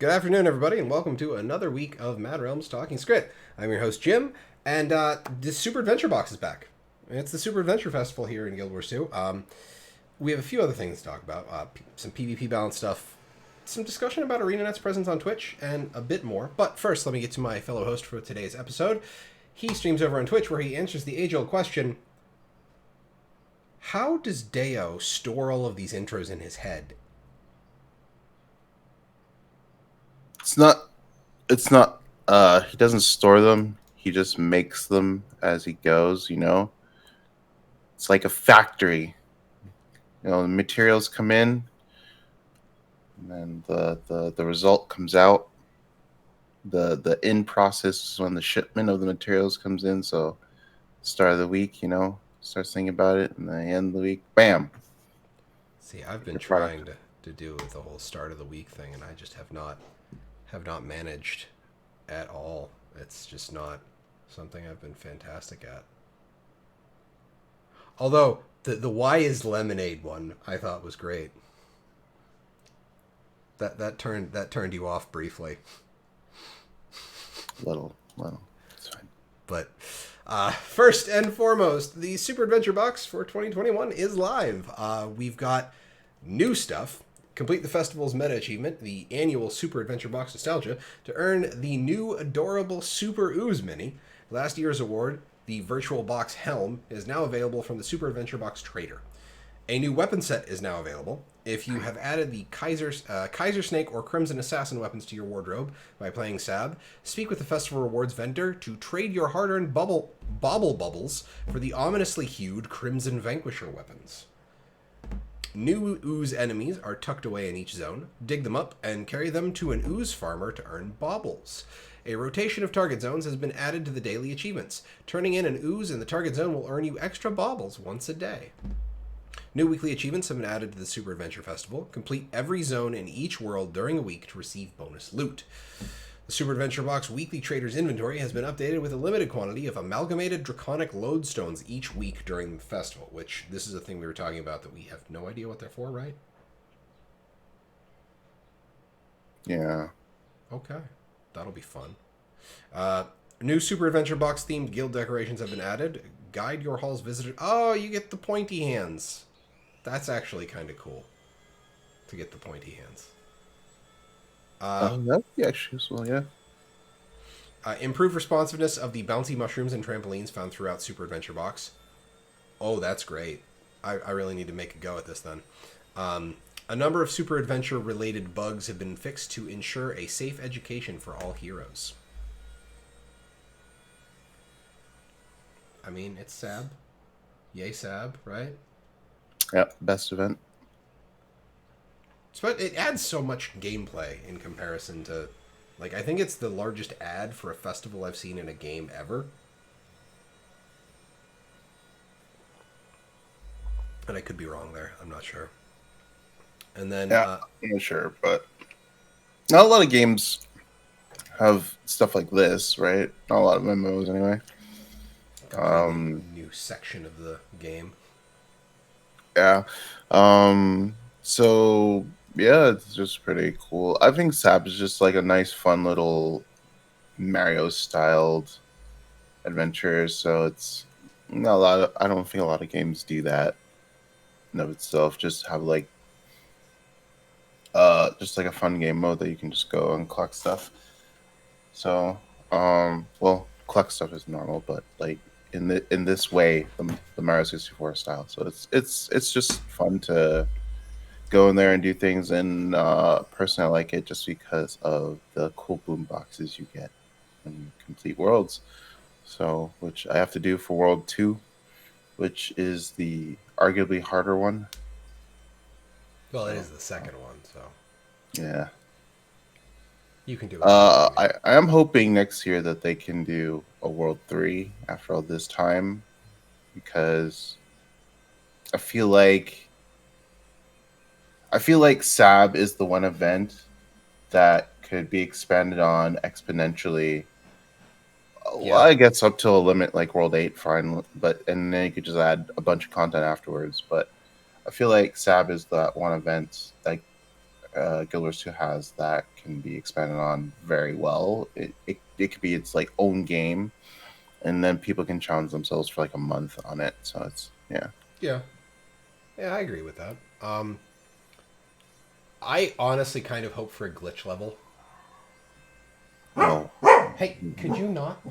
Good afternoon, everybody, and welcome to another week of Mad Realms Talking Skritt. I'm your host, Jim, and this Super Adventure Box is back. It's the Super Adventure Festival here in Guild Wars 2. We have a few other things to talk about. Some PvP balance stuff, some discussion about ArenaNet's presence on Twitch, and a bit more. But first, let me get to my fellow host for today's episode. He streams over on Twitch where he answers the age-old question, how does Deo store all of these intros in his head? It's not he doesn't store them, he just makes them as he goes, It's like a factory. The materials come in and then the result comes out. The end process is when the shipment of the materials comes in. So start of the week, starts thinking about it, and the end of the week, bam. See, I've been trying to do the whole start of the week thing, and I just have not managed at all. It's just not something I've been fantastic at. Although the why is lemonade one I thought was great. That turned you off briefly. Little, it's fine. But first and foremost, the Super Adventure Box for 2021 is live. We've got new stuff. Complete the festival's meta achievement, the annual Super Adventure Box Nostalgia, to earn the new adorable Super Ooze Mini. Last year's award, the Virtual Box Helm, is now available from the Super Adventure Box Trader. A new weapon set is now available. If you have added the Kaiser Snake or Crimson Assassin weapons to your wardrobe by playing Sab, speak with the Festival Rewards vendor to trade your hard-earned bobble bubbles for the ominously hued Crimson Vanquisher weapons. New ooze enemies are tucked away in each zone. Dig them up and carry them to an ooze farmer to earn baubles. A rotation of target zones has been added to the daily achievements. Turning in an ooze in the target zone will earn you extra baubles once a day. New weekly achievements have been added to the Super Adventure Festival. Complete every zone in each world during a week to receive bonus loot. The Super Adventure Box Weekly Trader's Inventory has been updated with a limited quantity of amalgamated draconic lodestones each week during the festival, which this is a thing we were talking about that we have no idea what they're for, right? Yeah. Okay. That'll be fun. New Super Adventure Box themed guild decorations have been added. Guide your hall's visitor. Oh, you get the pointy hands. That's actually kind of cool to get the pointy hands. That'd be actually useful, yeah. Improved responsiveness of the bouncy mushrooms and trampolines found throughout Super Adventure Box. Oh, that's great. I really need to make a go at this then. A number of Super Adventure related bugs have been fixed to ensure a safe education for all heroes. I mean, it's Sab. Yay, Sab, right? Yeah, best event. But it adds so much gameplay in comparison to, I think it's the largest ad for a festival I've seen in a game ever. And I could be wrong there. I'm not sure. And then... Yeah, I'm not sure, but not a lot of games have stuff like this, right? Not a lot of MMOs anyway. New section of the game. Yeah. So yeah, it's just pretty cool. I think Sap is just like a nice, fun little Mario-styled adventure. So it's not a lot of. I don't think a lot of games do that in of itself. Just have just like a fun game mode that you can just go and collect stuff. So, well, collect stuff is normal, but like in this way, the Mario 64 style. So it's just fun to go in there and do things. And personally, I like it just because of the cool boom boxes you get when you complete worlds. So, which I have to do for World 2, which is the arguably harder one. Well, it is the second one, so yeah. You can do it. I am hoping next year that they can do a World 3 after all this time, because I feel like Sab is the one event that could be expanded on exponentially. Yeah. Well, I guess up to a limit like World 8, fine, and then you could just add a bunch of content afterwards. But I feel like Sab is that one event, like Guild Wars 2 has that can be expanded on very well. It could be its like own game, and then people can challenge themselves for like a month on it. So it's yeah. Yeah, yeah, I agree with that. I honestly kind of hope for a glitch level. No. Hey, could you not?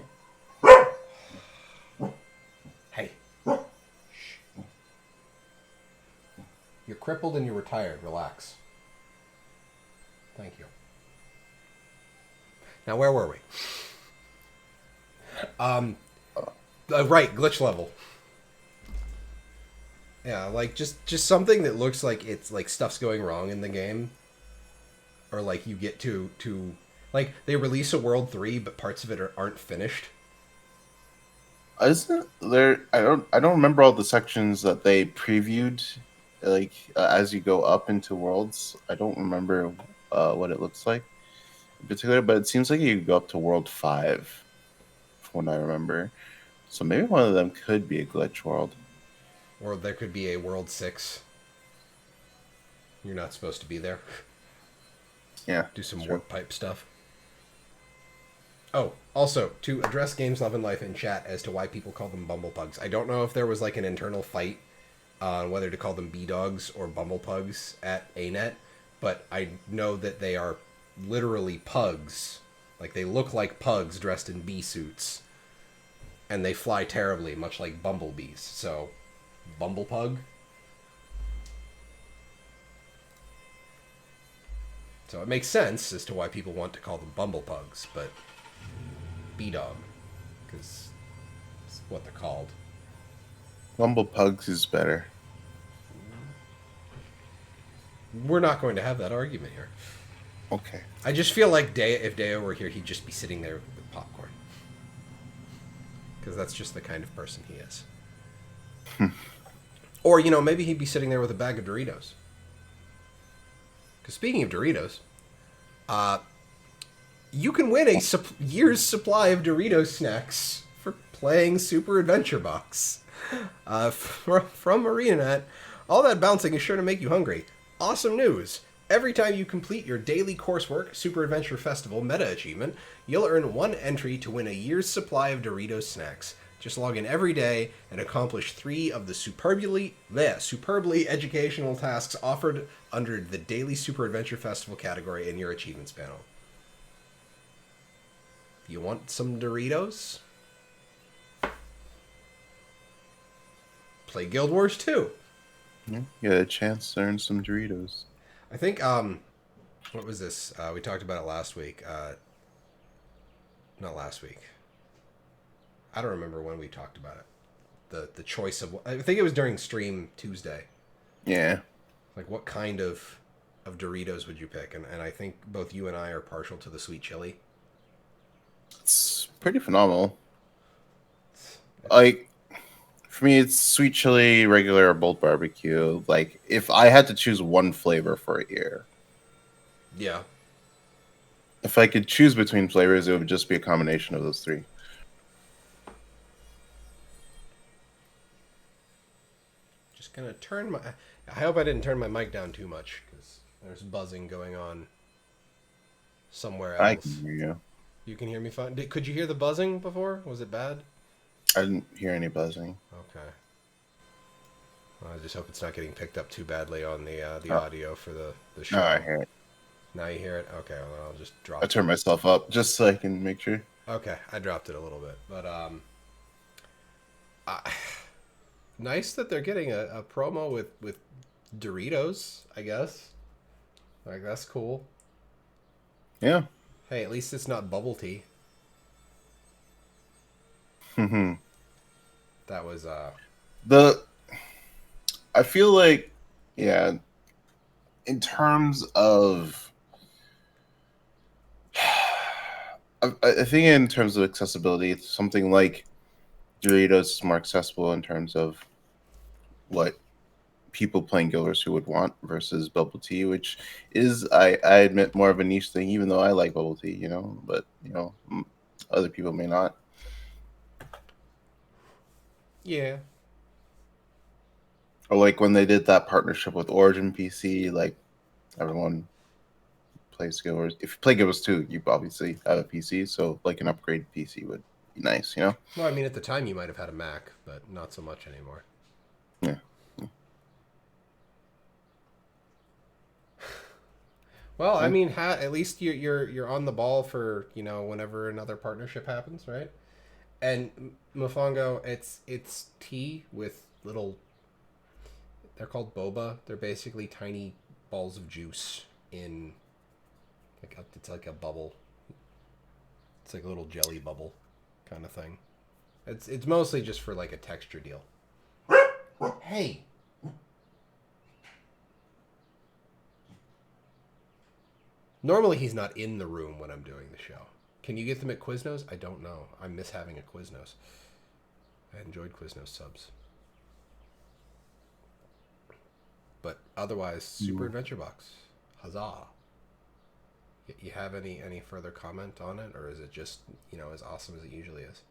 Hey, you're crippled and you're retired. Relax. Thank you. Now, where were we? Right, glitch level. Yeah, like just something that looks like it's like stuff's going wrong in the game, or like you get to like they release a world 3, but parts of it aren't finished. Isn't there? I don't remember all the sections that they previewed, like as you go up into worlds. I don't remember what it looks like in particular, but it seems like you go up to World 5, from what I remember. So maybe one of them could be a glitch world. Or there could be a world 6. You're not supposed to be there. Yeah, Do some sure. warp pipe stuff. Oh, also, to address Games Love and Life in chat as to why people call them bumblepugs. I don't know if there was like an internal fight on whether to call them BeeDogs or bumblepugs at ANet, but I know that they are literally pugs. Like they look like pugs dressed in bee suits. And they fly terribly, much like bumblebees. So, bumblepug. So it makes sense as to why people want to call them bumblepugs, but BeeDog, because it's what they're called. Rumble Pugs is better. We're not going to have that argument here. Okay. I just feel like if Deo were here, he'd just be sitting there with popcorn. Because that's just the kind of person he is. Or, maybe he'd be sitting there with a bag of Doritos. Because speaking of Doritos, you can win a year's supply of Doritos snacks for playing Super Adventure Box. From ArenaNet, all that bouncing is sure to make you hungry. Awesome news! Every time you complete your daily coursework Super Adventure Festival meta achievement, you'll earn one entry to win a year's supply of Doritos snacks. Just log in every day and accomplish 3 of the superbly educational tasks offered under the Daily Super Adventure Festival category in your achievements panel. You want some Doritos? Play Guild Wars 2. Yeah, you got a chance to earn some Doritos. I think, what was this? We talked about it last week. Not last week. I don't remember when we talked about it. The choice of, I think it was during Stream Tuesday. Yeah. Like, what kind of Doritos would you pick? And I think both you and I are partial to the sweet chili. It's pretty phenomenal. Like, for me, it's sweet chili, regular, or bold barbecue. Like, if I had to choose one flavor for a year, Yeah. if I could choose between flavors, it would just be a combination of those 3. Just gonna turn my. I hope I didn't turn my mic down too much because there's buzzing going on somewhere else. I can hear you. You can hear me fine. Could you hear the buzzing before? Was it bad? I didn't hear any buzzing. Okay. Well, I just hope it's not getting picked up too badly on the audio for the show. No, I hear it. Now you hear it? Okay, well, I'll just drop I it. turned myself up just so I can make sure. Okay, I dropped it a little bit. But, nice that they're getting a promo with Doritos, I guess. Like, that's cool. Yeah. Hey, at least it's not bubble tea. That was, I feel like, yeah, in terms of, I think in terms of accessibility, it's something like Doritos is more accessible in terms of what people playing Guild Wars 2 would want versus bubble tea, which is, I admit, more of a niche thing, even though I like bubble tea, but, other people may not. yeah. Or like when they did that partnership with Origin PC, like everyone play Guild Wars. If you play Guild Wars 2, you obviously have a PC, so like an upgrade PC would be nice, you know? Well, I mean, at the time you might have had a Mac, but not so much anymore. Yeah. Well, I Yeah. mean, at least you're on the ball for whenever another partnership happens, right? And Mofongo, it's tea with little. They're called boba. They're basically tiny balls of juice in it's like a bubble. It's like a little jelly bubble kind of thing. It's mostly just for like a texture deal. Hey, normally he's not in the room when I'm doing the show. Can you get them at Quiznos? I don't know. I miss having a Quiznos. I enjoyed Quiznos subs. But otherwise, Super Adventure Box. Huzzah. You have any further comment on it, or is it just as awesome as it usually is?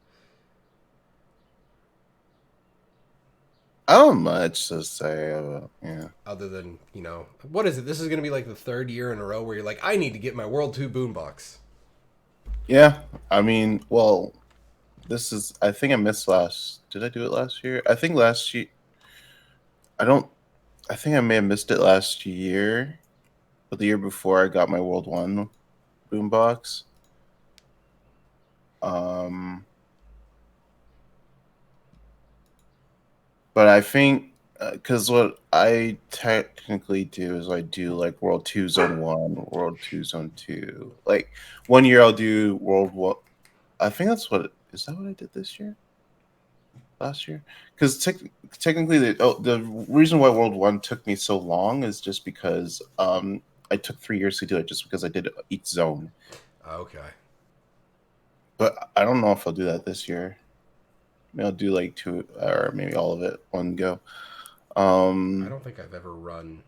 I don't much to say about, yeah. Other than what is it? This is going to be like the third year in a row where you're like, I need to get my World 2 boombox. Yeah, I mean, well, this is, I think I missed last, did I do it last year? I think last year, I don't, I think I may have missed it last year, but the year before I got my World 1 boombox. Um, but I think because what I technically do is I do like World 2 Zone 1, World 2 Zone 2. Like 1 year I'll do World 1. I think that's what is that what I did this year? Last year? Because technically the reason why World 1 took me so long is just because I took 3 years to do it just because I did each zone. Okay. But I don't know if I'll do that this year. Maybe I'll do like 2 or maybe all of it one go. I don't think I've ever run.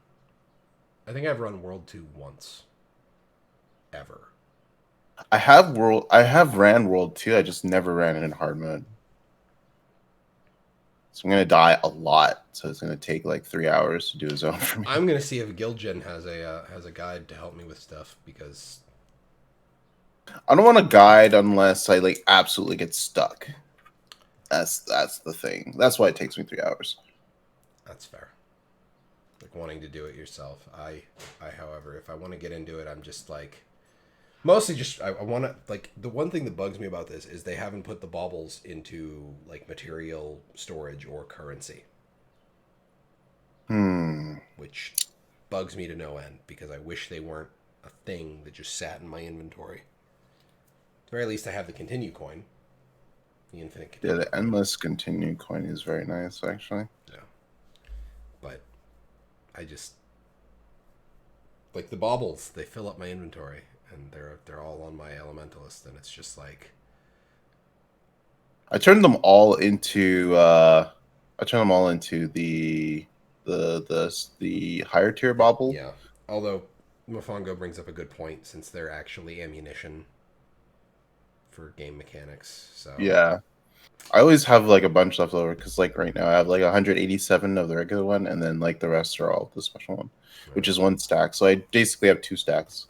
I think I've run World 2 once. Ever. I have ran World 2, I just never ran it in hard mode. So I'm gonna die a lot. So it's gonna take like 3 hours to do a zone for me. I'm gonna see if Guildgen has a guide to help me with stuff because I don't want a guide unless I like absolutely get stuck. That's the thing. That's why it takes me 3 hours. that's fair. Like wanting to do it yourself. However, if I want to get into it, I'm just like mostly just I want to like the one thing that bugs me about this is they haven't put the baubles into like material storage or currency, which bugs me to no end because I wish they weren't a thing that just sat in my inventory. At the very least, I have the continue coin, the infinite Yeah, continue the coin. endless continue coin is very nice actually. Yeah, but I just like the baubles. They fill up my inventory, and they're all on my elementalist, and it's just like I turned them all into the higher tier bauble. yeah. Although Mofongo brings up a good point since they're actually ammunition for game mechanics. So Yeah. I always have like a bunch left over because like right now I have like 187 of the regular one, and then like the rest are all the special one, which is 1 stack. So I basically have 2 stacks.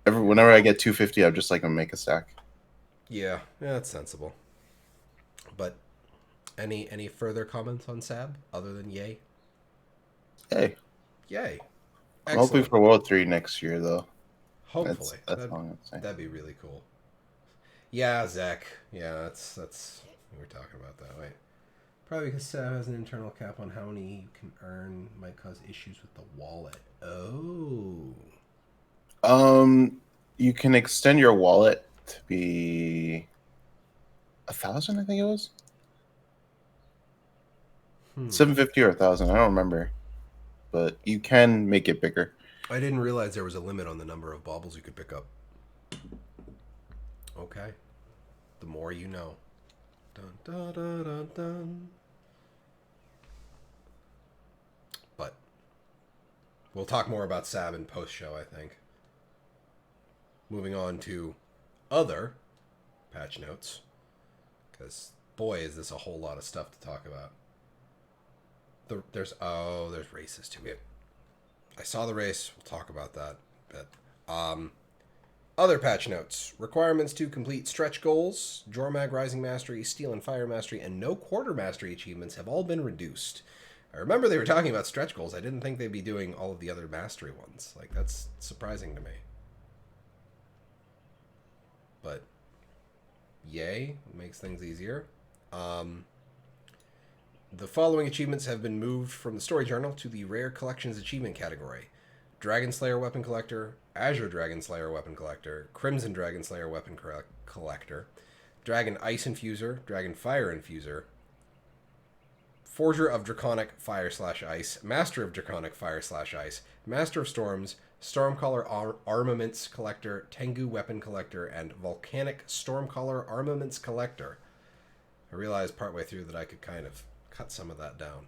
Whenever I get 250, I'm just like gonna make a stack. yeah, that's sensible. But any further comments on Sab other than yay? Hey, Yay! I'm hoping Excellent. for World 3 next year though. Hopefully, That's all I'm gonna say. that'd be really cool. Yeah, Zach. Yeah, that's we were talking about that. Wait, probably because Sab has an internal cap on how many you can earn might cause issues with the wallet. Oh. You can extend your wallet to be 1,000, I think it was 750 or 1,000. I don't remember, but you can make it bigger. I didn't realize there was a limit on the number of baubles you could pick up. Okay. The more you know. Dun, dun, dun, dun, dun. But we'll talk more about Sab in post show, I think. Moving on to other patch notes. Because, boy, is this a whole lot of stuff to talk about. There's races to it. I saw the race. We'll talk about that. But Other patch notes. Requirements to complete stretch goals, Jormag Rising Mastery, Steel and Fire Mastery, and no Quarter Mastery achievements have all been reduced. I remember they were talking about stretch goals. I didn't think they'd be doing all of the other mastery ones. Like, that's surprising to me. But, yay. Makes things easier. The following achievements have been moved from the story journal to the Rare Collections achievement category. Dragon Slayer Weapon Collector, Azure Dragon Slayer Weapon Collector, Crimson Dragon Slayer Weapon Collector, Dragon Ice Infuser, Dragon Fire Infuser, Forger of Draconic Fire/Ice, Master of Draconic Fire/Ice, Master of Storms, Stormcaller Armaments Collector, Tengu Weapon Collector, and Volcanic Stormcaller Armaments Collector. I realized partway through that I could kind of cut some of that down.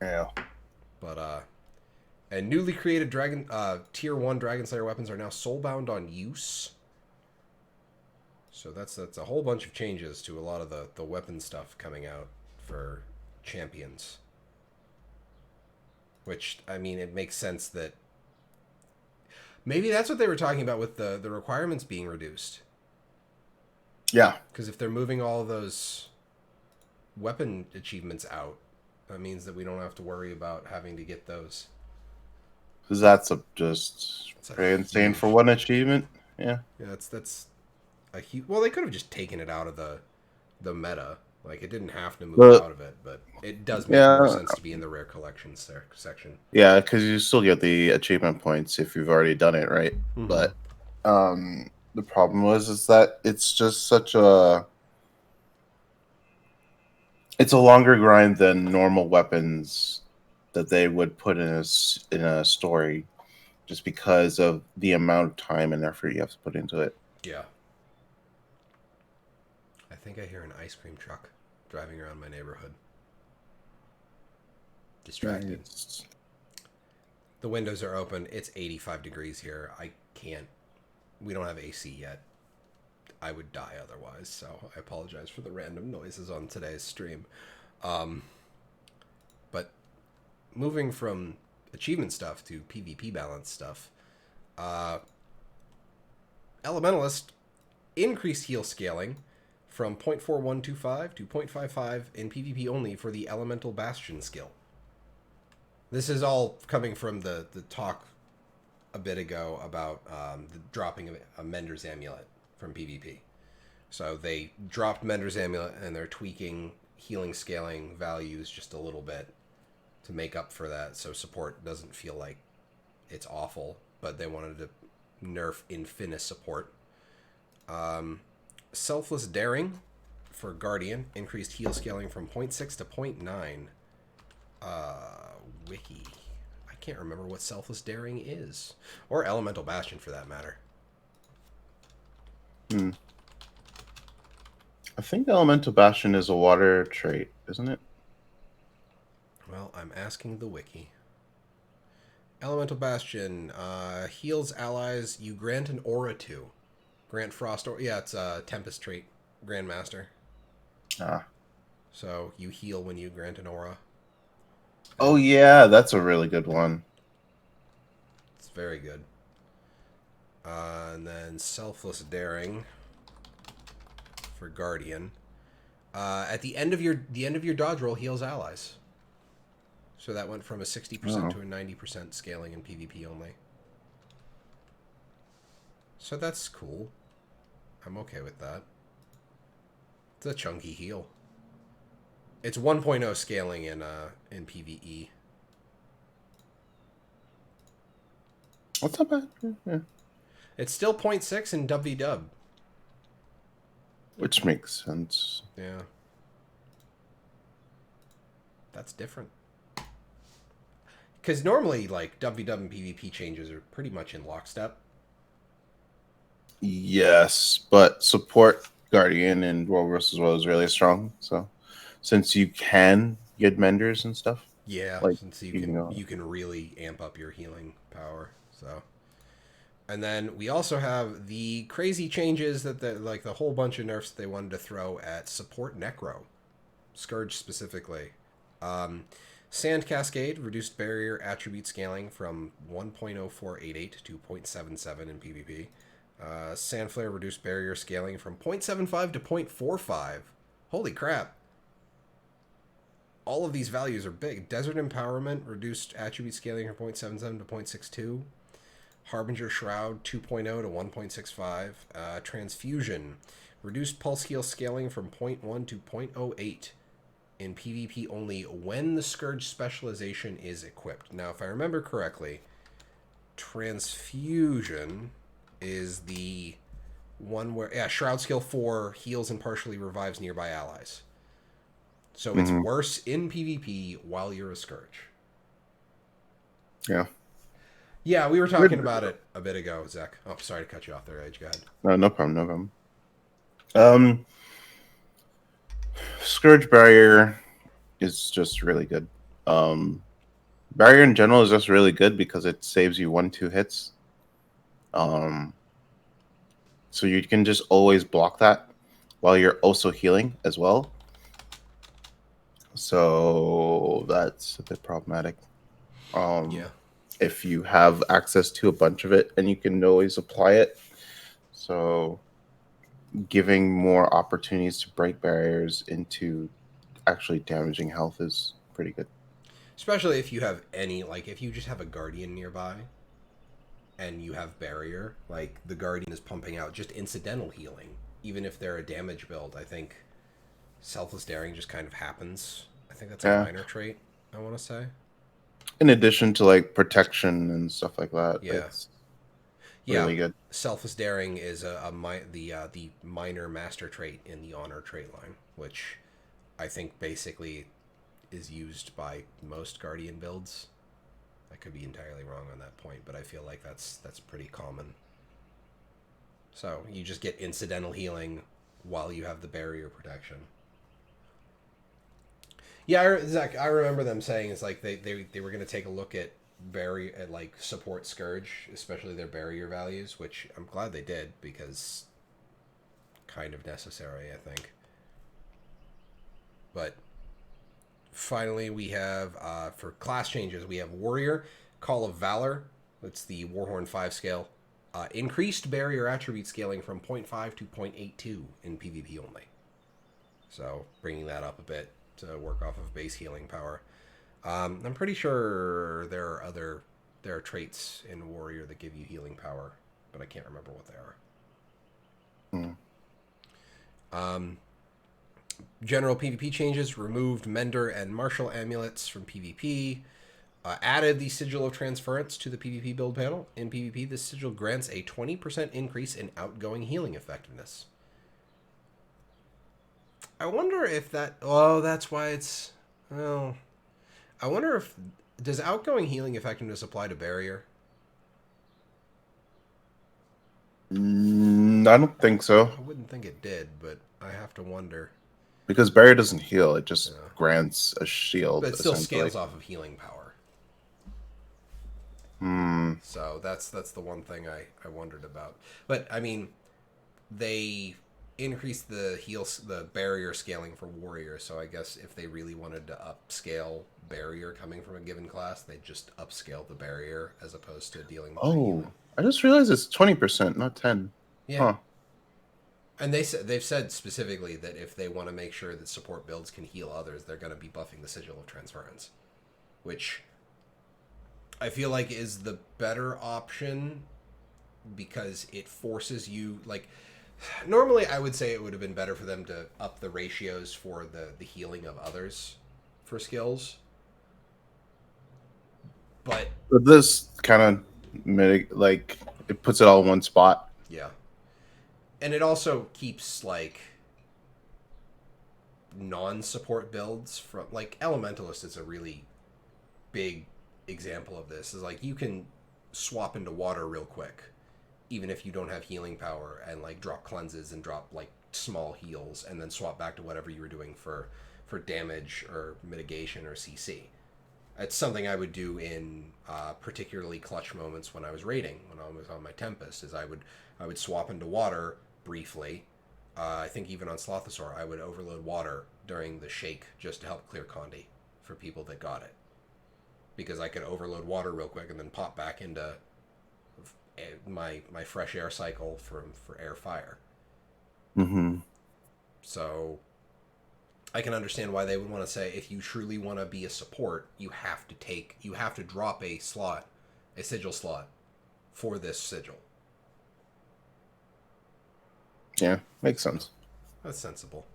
Yeah. But, and newly created Tier 1 Dragon Slayer weapons are now soulbound on use. So that's a whole bunch of changes to a lot of the weapon stuff coming out for champions. Which, I mean, it makes sense that... Maybe that's what they were talking about with the requirements being reduced. Yeah. Because if they're moving all of those weapon achievements out, that means that we don't have to worry about having to get those. Because that's just pretty insane for one achievement. Yeah. Yeah, that's a huge... Well, they could have just taken it out of the meta. Like, it didn't have to move out of it, but it does make more sense to be in the rare collections section. Yeah, because you still get the achievement points if you've already done it, right? Mm-hmm. But the problem is that it's just such a... It's a longer grind than normal weapons that they would put in a story, just because of the amount of time and effort you have to put into it. Yeah. I think I hear an ice cream truck driving around my neighborhood. Distracted. Nice. The windows are open. It's 85 degrees here. I can't... We don't have AC yet. I would die otherwise, so I apologize for the random noises on today's stream. But moving from achievement stuff to PvP balance stuff, Elementalist increased heal scaling from 0.4125 to 0.55 in PvP only for the Elemental Bastion skill. This is all coming from the talk a bit ago about the dropping of a Mender's Amulet from PvP. So they dropped Mender's Amulet and they're tweaking healing scaling values just a little bit to make up for that, so support doesn't feel like it's awful, but they wanted to nerf Infinis support. Selfless Daring for Guardian increased heal scaling from 0.6 to 0.9. Wiki. I can't remember what Selfless Daring is. Or Elemental Bastion, for that matter. I think Elemental Bastion is a water trait, isn't it? Well, I'm asking the wiki. Elemental Bastion heals allies you grant an aura to. Grant Frost Aura. Yeah, it's a Tempest trait, Grandmaster. Ah. So you heal when you grant an aura. Oh yeah, that's a really good one. It's very good. And then Selfless Daring for Guardian. At the end of your dodge roll heals allies. So that went from a 60% to a 90% scaling in PvP only. So that's cool. I'm okay with that. It's a chunky heal. It's 1.0 scaling in PvE. What's up, man? Yeah. It's still 0.6 in WW. Which makes sense. Yeah. That's different. Because normally, like, WW and PvP changes are pretty much in lockstep. Yes, but support Guardian and World vs. World is really strong. So, since you can get Menders and stuff. Yeah, like, since you can really amp up your healing power. So, and then we also have the crazy changes that the whole bunch of nerfs they wanted to throw at support Necro, Scourge specifically. Sand Cascade reduced barrier attribute scaling from 1.0488 to 0.77 in PvP. Sand Flare reduced barrier scaling from 0.75 to 0.45. Holy crap. All of these values are big. Desert Empowerment reduced attribute scaling from 0.77 to 0.62. Harbinger Shroud 2.0 to 1.65. Transfusion reduced pulse heal scaling from 0.1 to 0.08 in PvP only when the Scourge specialization is equipped. Now, if I remember correctly, Transfusion is the one where Shroud skill 4 heals and partially revives nearby allies. So it's worse in PvP while you're a Scourge. Yeah. Yeah, we were talking about it a bit ago, Zach. Oh, sorry to cut you off there, Edge. Go ahead. No problem. No problem. Scourge Barrier is just really good. Barrier in general is just really good because it saves you 1-2 hits. So you can just always block that while you're also healing as well. So that's a bit problematic. Yeah. If you have access to a bunch of it, and you can always apply it. So giving more opportunities to break barriers into actually damaging health is pretty good. Especially if you have any, like, if you just have a Guardian nearby and you have Barrier, like, the Guardian is pumping out just incidental healing. Even if they're a damage build, I think Selfless Daring just kind of happens. I think that's a minor trait, I want to say. In addition to, like, protection and stuff like that. Yeah. It's really good. Selfless Daring is the minor master trait in the Honor trait line, which I think basically is used by most Guardian builds. I could be entirely wrong on that point, but I feel like that's pretty common. So you just get incidental healing while you have the barrier protection. Yeah, Zach, I remember them saying it's like they were going to take a look at like support Scourge, especially their barrier values, which I'm glad they did because kind of necessary, I think. But finally, we have for class changes, we have Warrior, Call of Valor. That's the Warhorn 5 scale. Increased barrier attribute scaling from 0.5 to 0.82 in PvP only. So bringing that up a bit to work off of base healing power. I'm pretty sure there are traits in Warrior that give you healing power, but I can't remember what they are. General PvP changes: removed Mender and Martial amulets from PvP. Added the Sigil of Transference to the PvP build panel. In PvP, this sigil grants a 20% increase in outgoing healing effectiveness. I wonder if that... Oh, that's why it's... Oh. I wonder if... Does outgoing healing effectiveness apply to Barrier? I don't think so. I wouldn't think it did, but I have to wonder. Because Barrier doesn't heal, it just grants a shield. But it still scales off of healing power. So that's the one thing I wondered about. But, I mean, they increased the barrier scaling for Warrior, so I guess if they really wanted to upscale barrier coming from a given class, they'd just upscale the barrier as opposed to dealing with healing. I just realized it's 20%, not 10. Yeah. Huh. And they've said specifically that if they want to make sure that support builds can heal others, they're going to be buffing the Sigil of Transference, which I feel like is the better option because it forces you, like, normally I would say it would have been better for them to up the ratios for the healing of others for skills. But this kind of, like, it puts it all in one spot. Yeah. And it also keeps, like, non-support builds from, like, Elementalist is a really big example of this. Is like you can swap into water real quick even if you don't have healing power and like drop cleanses and drop like small heals and then swap back to whatever you were doing for damage or mitigation or CC. It's something I would do in particularly clutch moments when I was raiding, when I was on my Tempest, is I would swap into water briefly. I think even on Slothosaur I would overload water during the shake just to help clear Condi for people that got it. because I could overload water real quick and then pop back into my fresh air cycle for air fire. Mm-hmm. So I can understand why they would want to say if you truly want to be a support, you have to drop a sigil slot for this sigil. Yeah, makes So sense. that's sensible.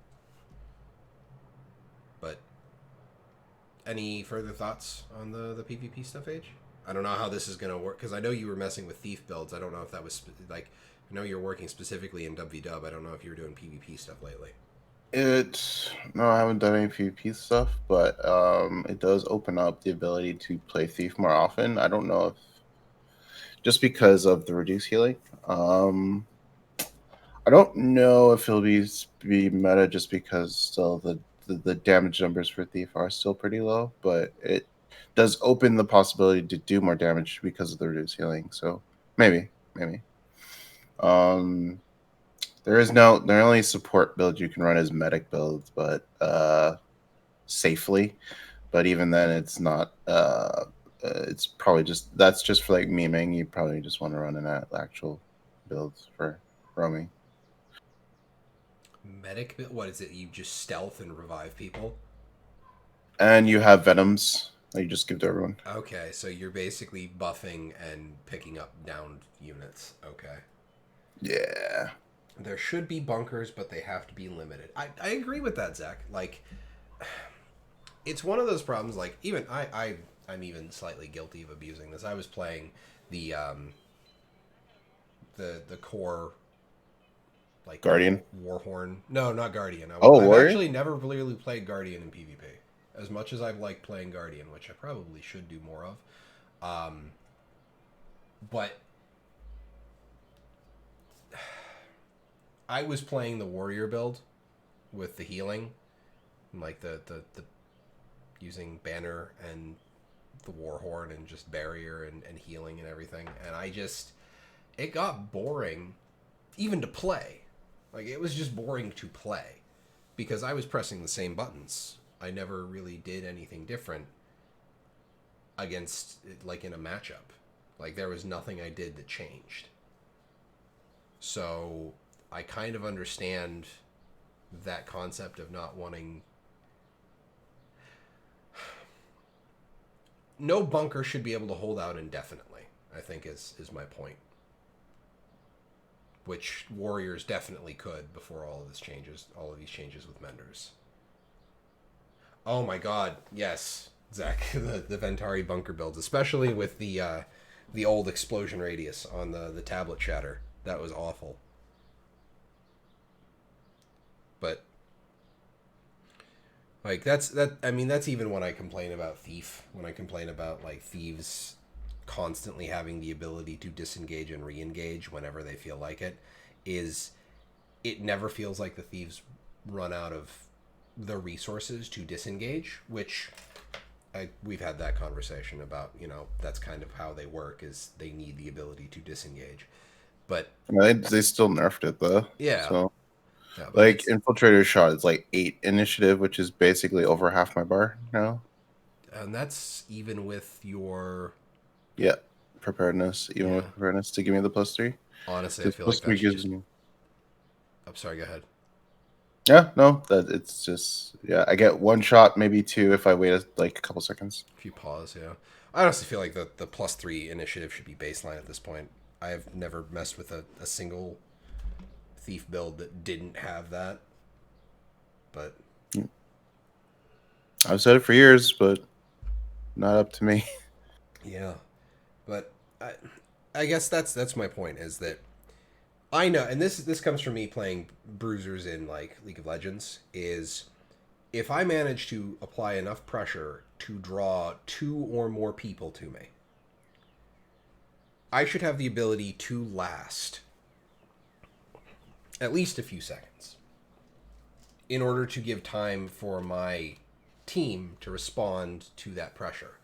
But any further thoughts on the PvP stuff, Age? I don't know how this is going to work because I know you were messing with thief builds. I don't know if that was like I know you're working specifically in WVW. I don't know if you were doing PvP stuff lately. No, I haven't done any PvP stuff, but it does open up the ability to play Thief more often. I don't know if just because of the reduced healing. Um, I don't know if it'll be meta just because still the damage numbers for Thief are still pretty low, but it does open the possibility to do more damage because of the reduced healing. So maybe. Um, there are only support builds you can run as medic builds, but safely. But even then, it's not. It's probably that's just for like memeing. You probably just want to run an actual builds for roaming. Medic, what is it? You just stealth and revive people? And you have venoms that you just give to everyone. Okay, so you're basically buffing and picking up downed units. Okay. Yeah. There should be bunkers, but they have to be limited. I agree with that, Zach. Like, it's one of those problems. Like, even I'm even slightly guilty of abusing this. I was playing the the core like Guardian. Warhorn. No, not Guardian. Oh, I've warrior. actually never really played Guardian in PvP. As much as I've liked playing Guardian, which I probably should do more of. But I was playing the warrior build with the healing, like the using banner and the warhorn and just barrier and healing and everything. And it got boring even to play. Like it was just boring to play because I was pressing the same buttons. I never really did anything different against like in a matchup. Like there was nothing I did that changed. So I kind of understand that concept of not wanting. No bunker should be able to hold out indefinitely, I think is my point. Which warriors definitely could before all of these changes with menders. Oh my god, yes, Zach, the Ventari bunker builds, especially with the old explosion radius on the tablet shatter. That was awful. But like I mean that's even when I complain about thief, when I complain about like thieves constantly having the ability to disengage and re-engage whenever they feel like it, is it never feels like the thieves run out of the resources to disengage, which we've had that conversation about, that's kind of how they work, is they need the ability to disengage. But They still nerfed it though. yeah, So yeah, but like infiltrator shot is like 8 initiative, which is basically over half my bar now. and that's even with your Yeah, preparedness, even yeah. with preparedness to give me the +3. Honestly, I Because feel like that +3 should gives just. me. I'm sorry. Go ahead. Yeah, no, that it's just I get one shot, maybe two if I wait like a couple seconds. If you pause, yeah. I honestly feel like the +3 initiative should be baseline at this point. I have never messed with a single thief build that didn't have that. But I've said it for years, but not up to me. yeah, but I guess that's my point, is that I know, and this comes from me playing bruisers in like League of Legends, is if I manage to apply enough pressure to draw two or more people to me, I should have the ability to last at least a few seconds in order to give time for my team to respond to that pressure,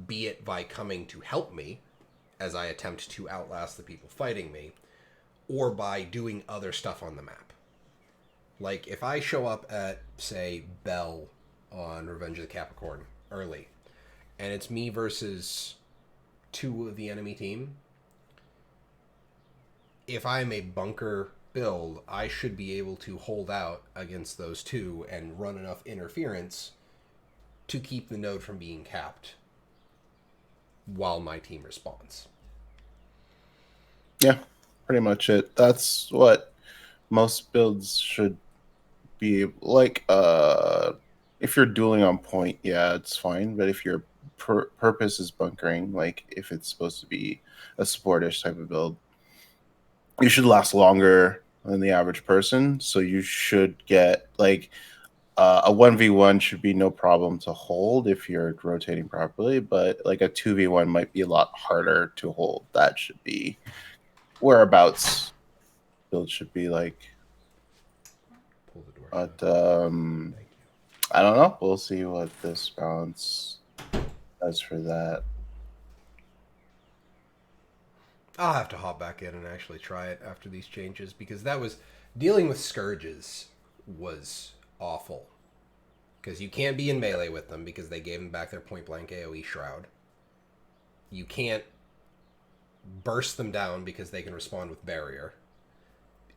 be it by coming to help me as I attempt to outlast the people fighting me, or by doing other stuff on the map. Like if I show up at, say, Bell on Revenge of the Capricorn early, and it's me versus 2 of the enemy team, if I'm a bunker build, I should be able to hold out against those 2 and run enough interference to keep the node from being capped while my team responds. Yeah, pretty much it. That's what most builds should be like. If you're dueling on point, yeah, it's fine. But if your purpose is bunkering, like if it's supposed to be a supportish type of build, you should last longer than the average person. So you should get like a 1v1 should be no problem to hold if you're rotating properly, but like a 2v1 might be a lot harder to hold. That should be whereabouts build should be like. Pull the door But shut. Thank you. I don't know. We'll see what this balance does for that. I'll have to hop back in and actually try it after these changes, because that was dealing with scourges was awful. Because you can't be in melee with them because they gave them back their point blank AoE shroud. You can't burst them down because they can respond with barrier.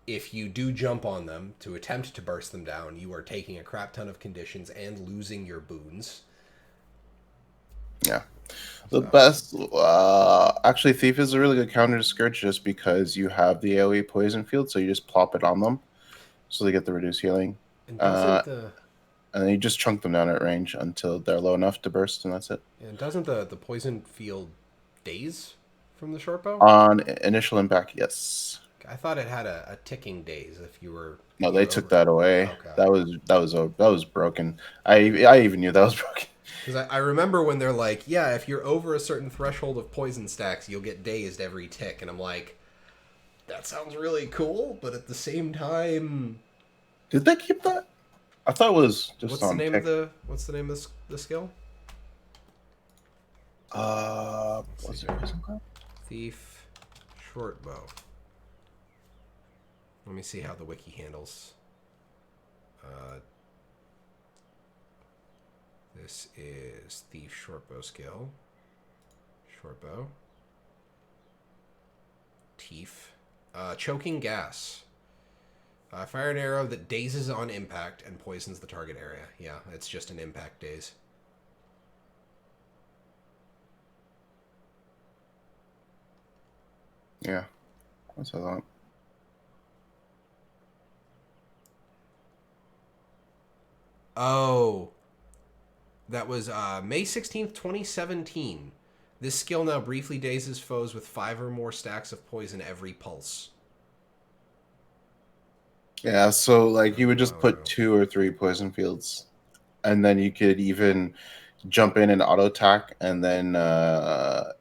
If you do jump on them to attempt to burst them down, you are taking a crap ton of conditions and losing your boons. Yeah. The best, actually, Thief is a really good counter to Scourge just because you have the AoE poison field, so you just plop it on them, so they get the reduced healing. And doesn't the And then you just chunk them down at range until they're low enough to burst, and that's it. and doesn't the poison field daze from the short bow? On initial impact, yes. I thought it had a ticking daze if you were. No, you they were took over. that away. Okay. That was broken. I even knew that was broken. Because I remember when they're like, yeah, if you're over a certain threshold of poison stacks, you'll get dazed every tick. And I'm like, that sounds really cool, but at the same time... Did they keep that? I thought it was just what's on the name tick. of the What's the name of the skill? What's it called? Thief short bow. Let me see how the wiki handles. This is Thief short bow skill. Short bow. Thief. Choking gas. Fire an arrow that dazes on impact and poisons the target area. Yeah, it's just an impact daze. Yeah, that's a lot. Oh. That was May 16th, 2017. This skill now briefly dazes foes with 5 or more stacks of poison every pulse. Yeah, so like you would just put 2 or 3 poison fields, and then you could even jump in and auto attack, and then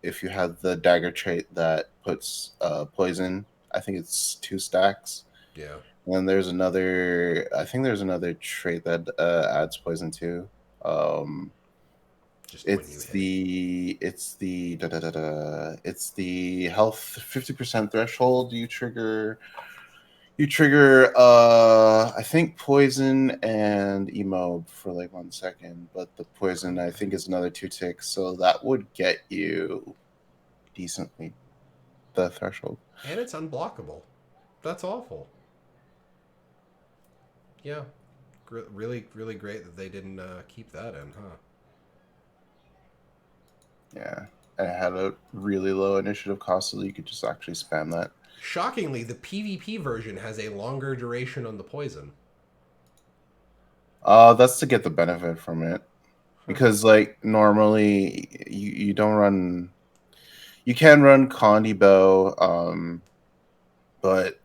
if you have the dagger trait that puts poison, I think it's 2 stacks. Yeah. And there's another, I think there's another trait that adds poison too. Just when you hit. It's the health 50% threshold. You trigger I think poison and emote for like 1 second, but the poison I think is another 2 ticks, so that would get you decently the threshold. And it's unblockable. That's awful. Yeah. Really, really great that they didn't keep that in, huh? Yeah. And it had a really low initiative cost, so that you could just actually spam that. Shockingly, the PvP version has a longer duration on the poison. That's to get the benefit from it. Because like normally you don't run, you can run Condi Bow, but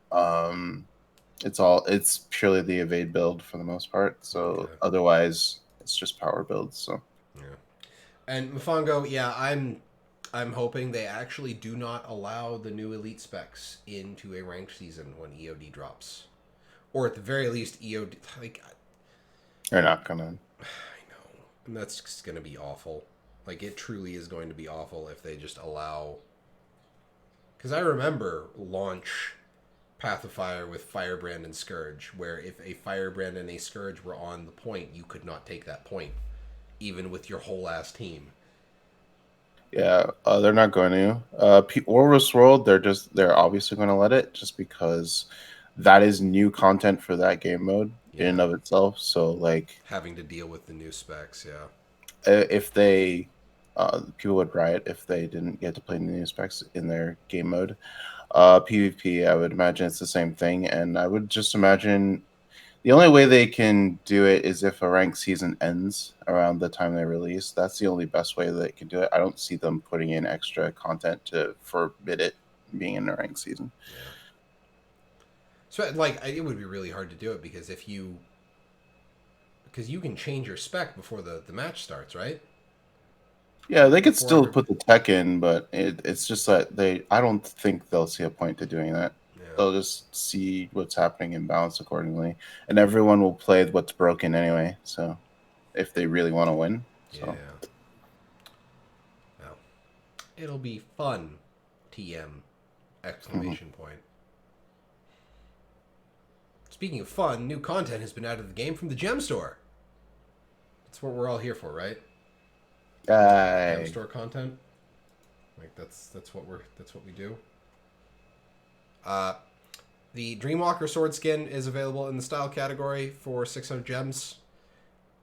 it's purely the evade build for the most part. So Okay. otherwise it's just power builds. So Yeah. And Mfongo, yeah, I'm hoping they actually do not allow the new elite specs into a ranked season when EOD drops, or at the very least EOD. Like, they're not gonna. I know, and that's just gonna be awful. Like, it truly is going to be awful if they just allow. Because I remember launch Path of Fire with Firebrand and Scourge, where if a Firebrand and a Scourge were on the point, you could not take that point, even with your whole ass team. Yeah, they're not going to. Walrus World, they're obviously going to let it just because that is new content for that game mode in Yeah, and of itself. So like, having to deal with the new specs. Yeah, if they people would riot if they didn't get to play the new specs in their game mode. PvP, I would imagine it's the same thing, and I would just imagine the only way they can do it is if a ranked season ends around the time they release. That's the only best way that they can do it. I don't see them putting in extra content to forbid it being in a ranked season. yeah. So like, it would be really hard to do it because because you can change your spec before the match starts, right? Yeah, they could Before still every put the tech in, but it's just that I don't think they'll see a point to doing that. yeah They'll just see what's happening and balance accordingly, and everyone will play what's broken anyway. So if they really want to win, so yeah. Well, it'll be fun. TM mhm. exclamation point. Speaking of fun, new content has been added to the game from the gemstore. That's what we're all here for, right? Yay. Gemstore content. Like that's what we do. Uh, the Dreamwalker sword skin is available in the style category for 600 gems.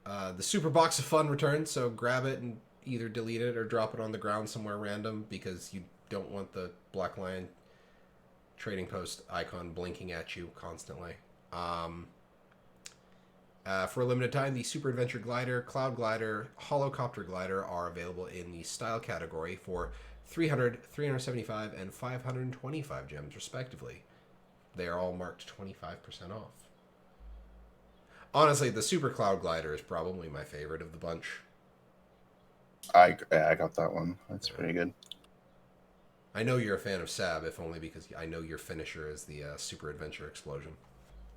The super box of fun returns, so grab it and either delete it or drop it on the ground somewhere random because you don't want the Black Lion trading post icon blinking at you constantly. Um, for a limited time, the Super Adventure Glider, Cloud Glider, Holocopter Glider are available in the style category for 300, 375, and 525 gems, respectively. They are all marked 25% off. Honestly, the Super Cloud Glider is probably my favorite of the bunch. I got that one. That's Yeah. pretty good. I know you're a fan of Sab, if only because I know your finisher is the Super Adventure Explosion.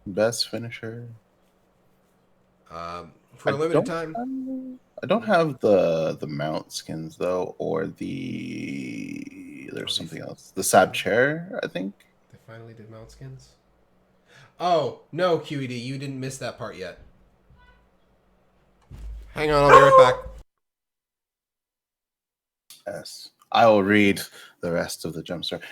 Best finisher. For a limited time, I don't have the mount skins though, or oh, there's something else. The they Sab finally chair, I think. they finally did mount skins. Oh no, QED, you didn't miss that part yet. Hang on, I'll be right back. Yes. I will read the rest of the jumpstart.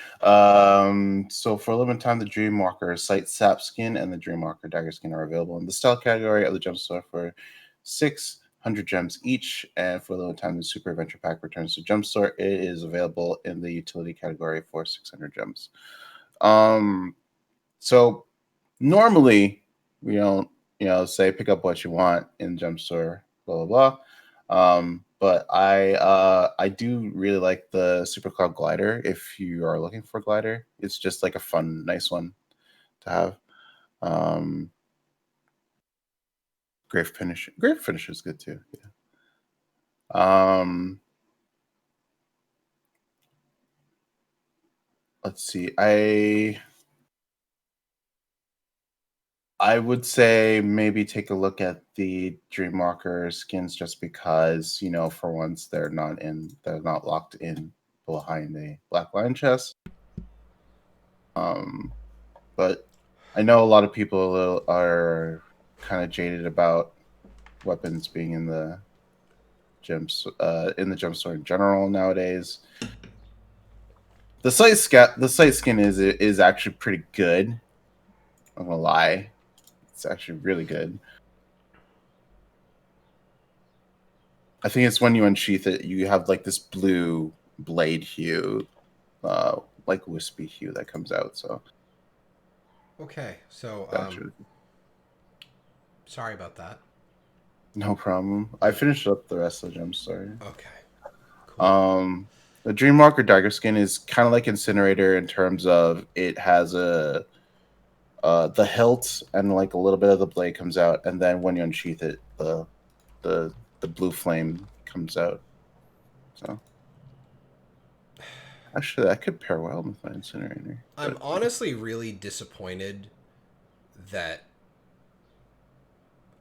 So for a limited time, the Dreamwalker Sight Sap skin and the Dreamwalker Dagger skin are available in the style category of the jumpstore for 600 gems each. And for a limited time, the Super Adventure Pack returns to jumpstore. It is available in the utility category for 600 gems. Um, so normally we don't, say pick up what you want in jumpstore, blah blah blah. But I do really like the Super Cloud Glider. If you are looking for a glider, it's just like a fun, nice one to have. Um, Great finish is good too. Yeah. Um, let's see. I would say maybe take a look at the Dreamwalker skins just because, for once they're not locked in behind a black line chest. Um, but I know a lot of people are kind of jaded about weapons being in the in the gem store in general nowadays. The sight skin is actually pretty good. I'm gonna lie, it's actually really good. I think it's when you unsheath it, you have like this blue blade hue, like wispy hue that comes out. So Okay, so that's really sorry about that. no problem. I finished up the rest of the gem. Sorry. Okay, cool. Um, the Dreamwalker dagger skin is kind of like Incinerator in terms of it has the hilt and like a little bit of the blade comes out, and then when you unsheath it, the the blue flame comes out. So actually, that could pair well with my Incinerator. I'm But honestly really disappointed that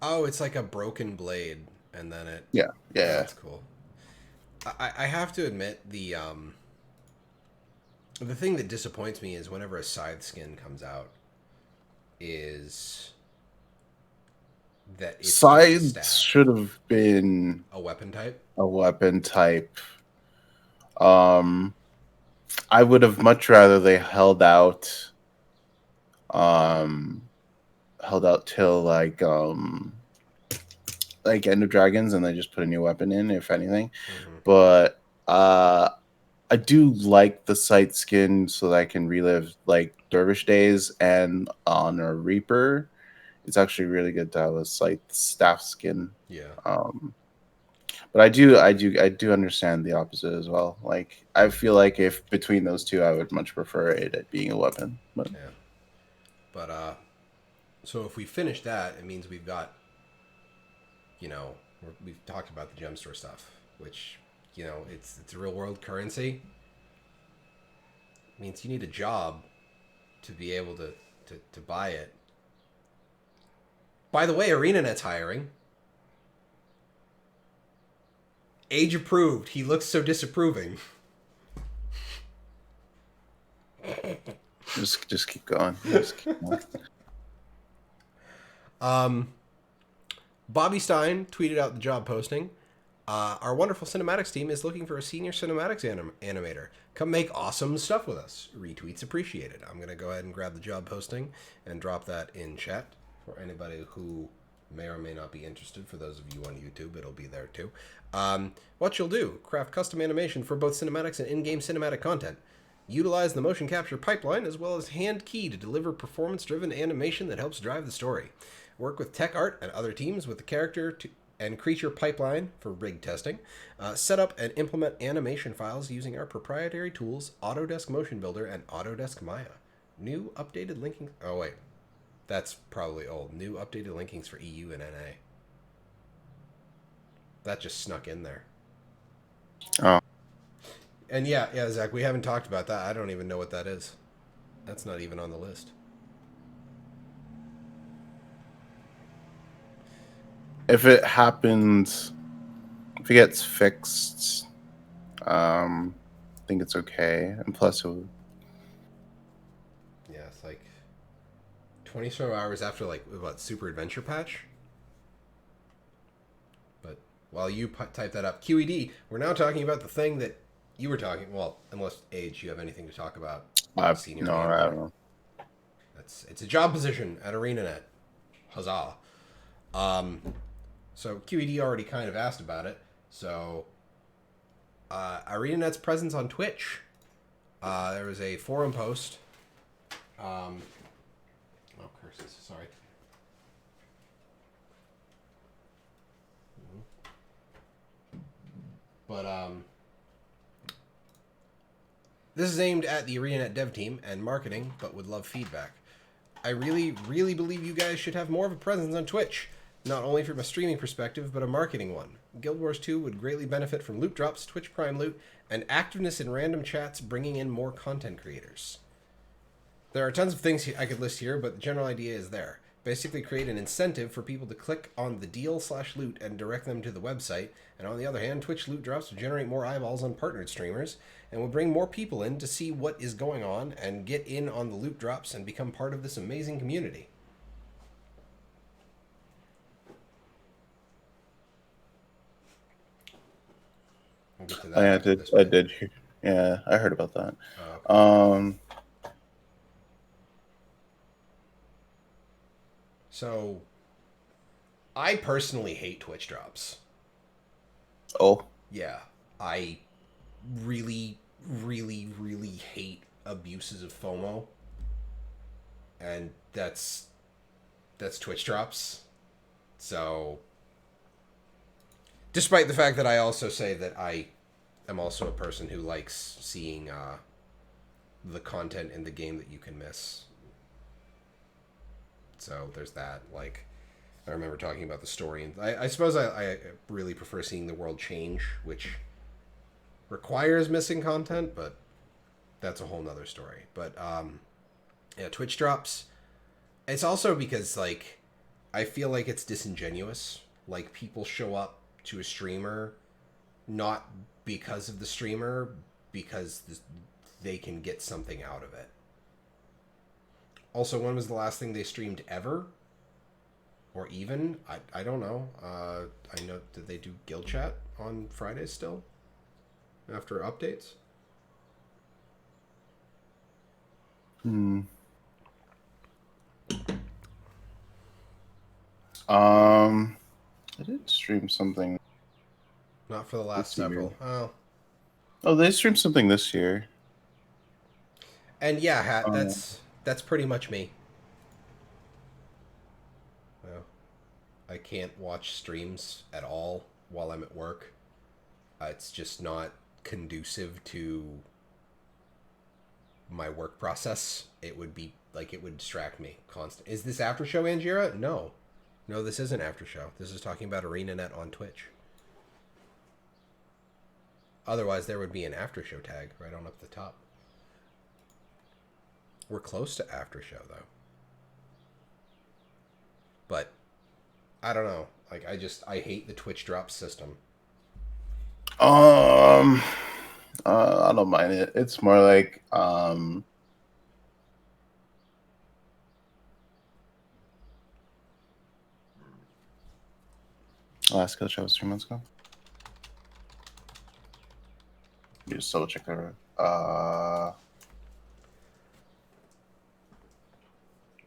oh, it's like a broken blade, and then it. yeah, Oh, yeah. that's cool. I have to admit the thing that disappoints me is whenever a scythe skin comes out, is that it's just a Sides staff, should have been a weapon type. a weapon type. Um, I would have much rather they um, held out till like End of Dragons, and they just put a new weapon in, if anything. Mm-hmm. But I do like the sight skin so that I can relive like Dervish days, and on a Reaper, it's actually really good to have a sight staff skin. Yeah. But I do understand the opposite as well. Like I feel like if between those two, I would much prefer it at being a weapon. But Yeah. But so if we finish that, it means we've got, you know, we've talked about the gemstore stuff, which, you know, it's real world currency. It means you need a job to be able to buy it. By the way, ArenaNet's hiring. Age approved. He looks so disapproving. just keep going. Just keep going. Bobby Stein tweeted out the job posting. Our wonderful cinematics team is looking for a senior cinematics animator. Come make awesome stuff with us. Retweets appreciated. I'm going to go ahead and grab the job posting and drop that in chat for anybody who may or may not be interested. For those of you on YouTube, it'll be there too. What you'll do, craft custom animation for both cinematics and in-game cinematic content. Utilize the motion capture pipeline as well as hand key to deliver performance-driven animation that helps drive the story. Work with tech art and other teams with the character and creature pipeline for rig testing. Set up and implement animation files using our proprietary tools, Autodesk Motion Builder and Autodesk Maya. New updated linking... Oh, wait. That's probably old. New updated linkings for EU and NA. That just snuck in there. Oh, And yeah, Zach, we haven't talked about that. I don't even know what that is. That's not even on the list. if it happens, if it gets fixed, I think it's okay. And plus, Yeah, it's like 24 hours after, like, what, Super Adventure Patch? But while you type that up, QED, we're now talking about the thing that you were talking... Well, unless, Age, you have anything to talk about. Senior no, I don't know. It's a job position at ArenaNet. Huzzah. So QED already kind of asked about it. So ArenaNet's presence on Twitch. There was a forum post. Oh, curses. Sorry. But this is aimed at the ArenaNet dev team and marketing, but would love feedback. I really, really believe you guys should have more of a presence on Twitch. Not only from a streaming perspective, but a marketing one. Guild Wars 2 would greatly benefit from loot drops, Twitch Prime loot, and activeness in random chats, bringing in more content creators. There are tons of things I could list here, but the general idea is there. Basically create an incentive for people to click on the deal/loot and direct them to the website. And on the other hand, Twitch loot drops will generate more eyeballs on partnered streamers and will bring more people in to see what is going on and get in on the loot drops and become part of this amazing community. We'll get to that. I did. Yeah, I heard about that. Okay. So, I personally hate Twitch drops. Oh. Yeah, I really, really, really hate abuses of FOMO. And that's Twitch drops. So, despite the fact that I also say that I am also a person who likes seeing the content in the game that you can miss. So there's that. Like, I remember talking about the story, and I suppose I really prefer seeing the world change, which requires missing content, but that's a whole nother story. But yeah, Twitch drops. It's also because, like, I feel like it's disingenuous. Like, people show up to a streamer not because of the streamer, because they can get something out of it. Also, when was the last thing they streamed ever? Or even? I don't know. I know, did they do guild chat on Fridays still? after updates? Hmm. I did stream something Not for the last this year. several. Oh. Oh, they streamed something this year. And yeah, Hat, Oh, that's pretty much me. Well, I can't watch streams at all while I'm at work. It's just not conducive to my work process. It would be like it would distract me constant. Is this after show Angira? No. No, this isn't after show. This is talking about ArenaNet on Twitch. Otherwise there would be an after show tag right on up the top. We're close to after show though. But I don't know. Like I hate the Twitch drop system. um, I don't mind it. It's more like last kill show was 3 months ago. You just double check that.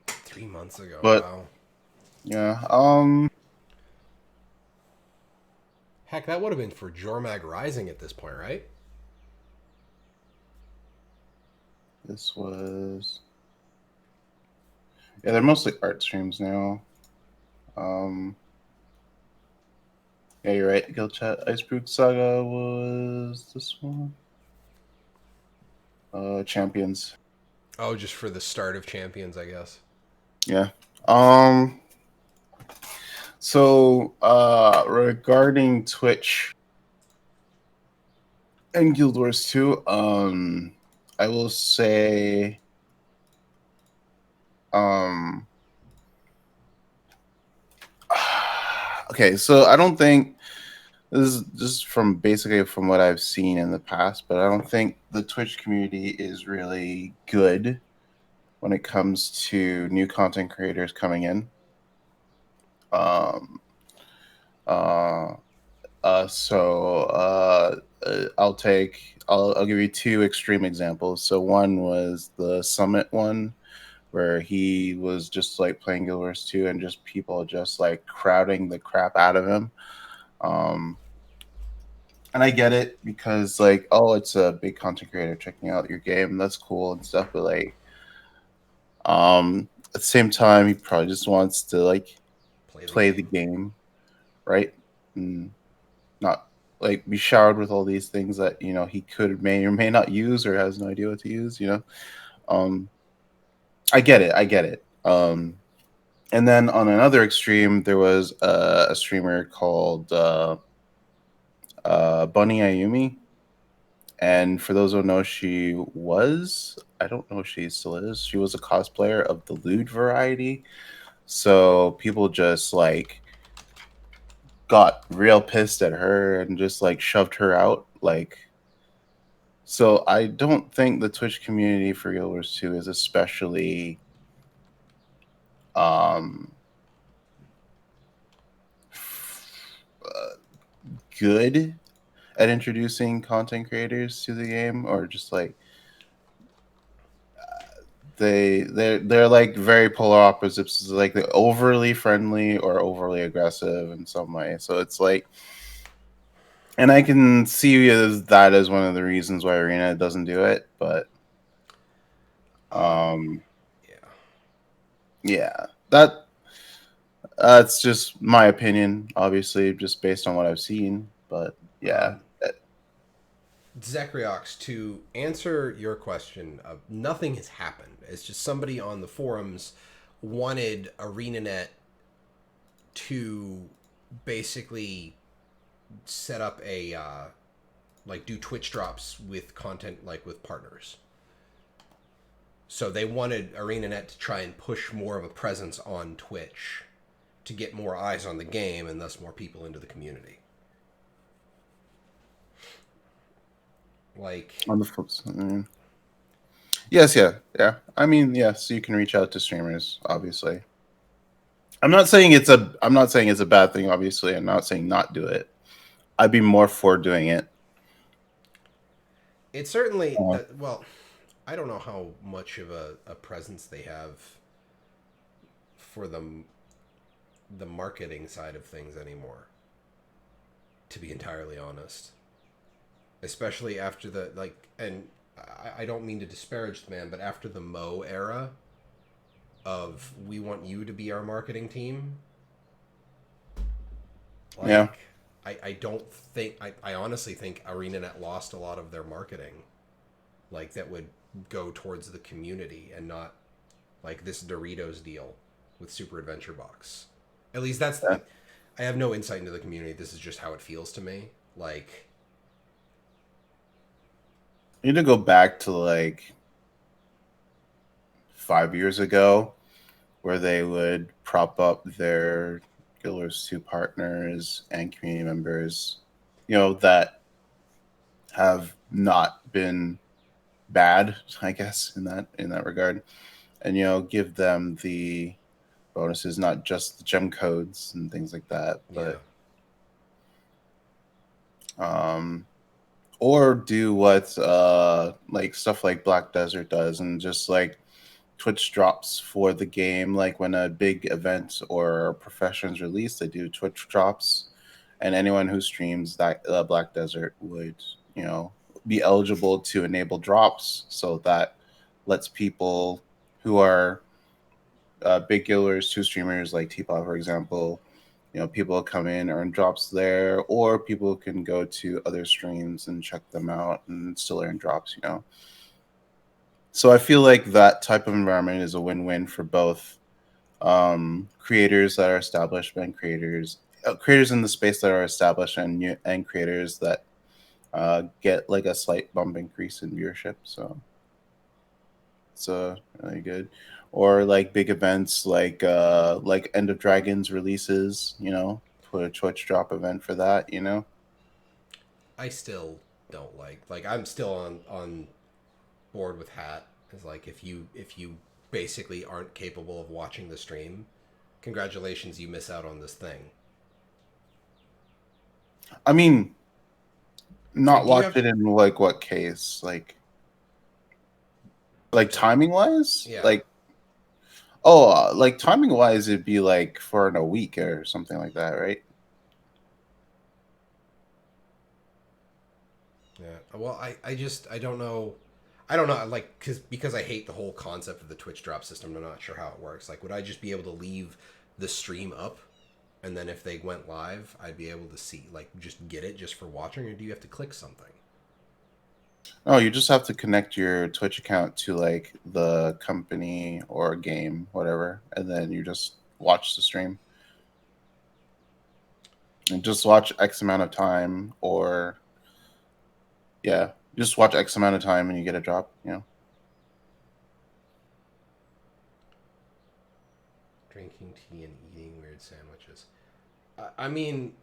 3 months ago. But Wow. yeah, Heck, that would have been for Jormag Rising at this point, right? this was they're mostly art streams now. Yeah, you're right. Guild Chat Icebrew Saga was this one. Champions. Oh, just for the start of Champions, I guess. Yeah. So regarding Twitch and Guild Wars 2, I will say okay, so I don't think this is just from basically from what I've seen in the past, but I don't think the Twitch community is really good when it comes to new content creators coming in. Um, uh, I'll give you two extreme examples. So one was the Summit one, where he was just like playing Guild Wars 2 and just people just like crowding the crap out of him. And I get it because like, oh, it's a big content creator checking out your game. That's cool and stuff. But like, at the same time, he probably just wants to like play the game, right? And not like be showered with all these things that he may or may not use or has no idea what to use. I get it. And then on another extreme, there was a streamer called Bunny Ayumi. And for those who don't know, I don't know if she still is, she was a cosplayer of the lewd variety. So people just like got real pissed at her and just like shoved her out. So I don't think the Twitch community for Guild Wars 2 is especially good at introducing content creators to the game, or just like they're like very polar opposites. Like they're overly friendly or overly aggressive in some way. So it's like, and I can see that as one of the reasons why Arena doesn't do it. But yeah, that's just my opinion. Obviously, just based on what I've seen. But yeah. ZeKrioX, to answer your question, nothing has happened. It's just somebody on the forums wanted ArenaNet to basically set up a like do Twitch drops with content like with partners. So they wanted ArenaNet to try and push more of a presence on Twitch to get more eyes on the game and thus more people into the community. Like On the flip side, yes, yeah. I mean, yes, you can reach out to streamers. Obviously, I'm not saying it's a bad thing. Obviously, I'm not saying not do it. I'd be more for doing it. It's certainly Uh, that. Well, I don't know how much of a presence they have for the marketing side of things anymore. To be entirely honest, especially after the like, and I don't mean to disparage the man, but after the Mo era of we want you to be our marketing team, yeah, like I don't think I honestly think ArenaNet lost a lot of their marketing, like that would go towards the community and not like this Doritos deal with Super Adventure Box. At least that's yeah. I have no insight into the community. This is just how it feels to me. Like, You need to go back to like 5 years ago, where they would prop up their Guilders 2 partners and community members, that have not been bad, I guess, in that regard, and give them the bonuses, not just the gem codes and things like that, yeah, but um, or do what like stuff like Black Desert does, and just like Twitch drops for the game. Like when a big event or profession's released, they do Twitch drops, and anyone who streams that Black Desert would, be eligible to enable drops. So that lets people who are big gillers to streamers like T-Pop, for example, people come in, earn drops there, or people can go to other streams and check them out and still earn drops. So I feel like that type of environment is a win-win for both creators that are established and creators in the space that are established, and creators that get like a slight bump increase in viewership. So it's really good. Or like big events like End of Dragons releases, put a Twitch drop event for that. I still don't like I'm still on board with Hat. Is like if you basically aren't capable of watching the stream, congratulations, you miss out on this thing. I mean, It's like, not do you watch have it in like what case? Like sorry, timing wise? yeah, Like timing wise, it'd be like for in a week or something like that, right? yeah. Well, I just I don't know. I don't know, like, because I hate the whole concept of the Twitch drop system. I'm not sure how it works. Like, would I just be able to leave the stream up, and then if they went live, I'd be able to see, like, just get it just for watching, or do you have to click something? Oh, you just have to connect your Twitch account to like the company or game, whatever, and then you just watch the stream and just watch X amount of time, or yeah, just watch X amount of time and you get a drop. Drinking tea and eating weird sandwiches. I mean,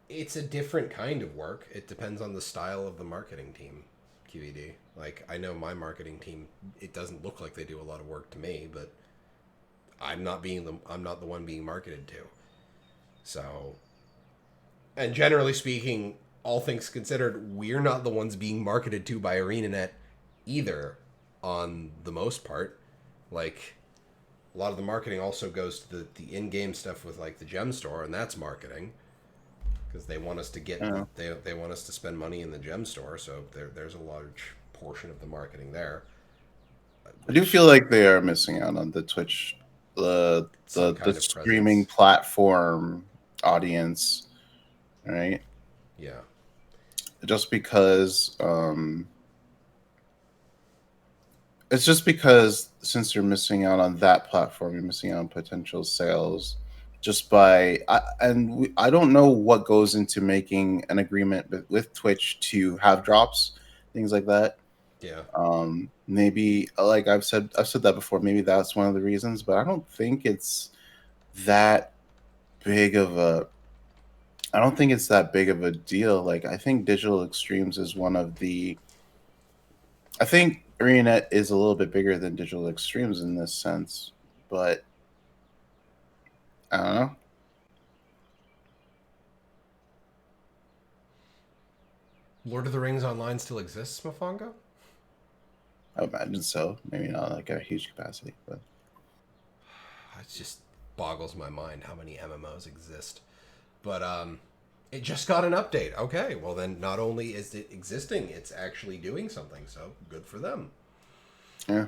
it's a different kind of work. It depends on the style of the marketing team, QED. Like, I know my marketing team, it doesn't look like they do a lot of work to me, but I'm not the one being marketed to. So, and generally speaking, all things considered, we're not the ones being marketed to by ArenaNet either, on the most part. Like, a lot of the marketing also goes to the in-game stuff with like the gemstore, and that's marketing because they want us to get Yeah. they want us to spend money in the gemstore. So there's a large portion of the marketing there, I do which feel like they are missing out on the Twitch, some the kind of streaming presence. platform audience, right? Yeah, Just because it's just because since you're missing out on that platform, you're missing out on potential sales just I don't know what goes into making an agreement with Twitch to have drops, things like that. yeah. Maybe like I've said that before. Maybe that's one of the reasons, but I don't think it's that big of a. I don't think it's that big of a deal. Like I think Digital Extremes is one of the. I think ArenaNet is a little bit bigger than Digital Extremes in this sense, but I don't know. Lord of the Rings Online still exists, Mofongo? I imagine so. Maybe not like a huge capacity, but It just boggles my mind how many MMOs exist. But it just got an update. Okay, well then, not only is it existing, it's actually doing something. So good for them. yeah.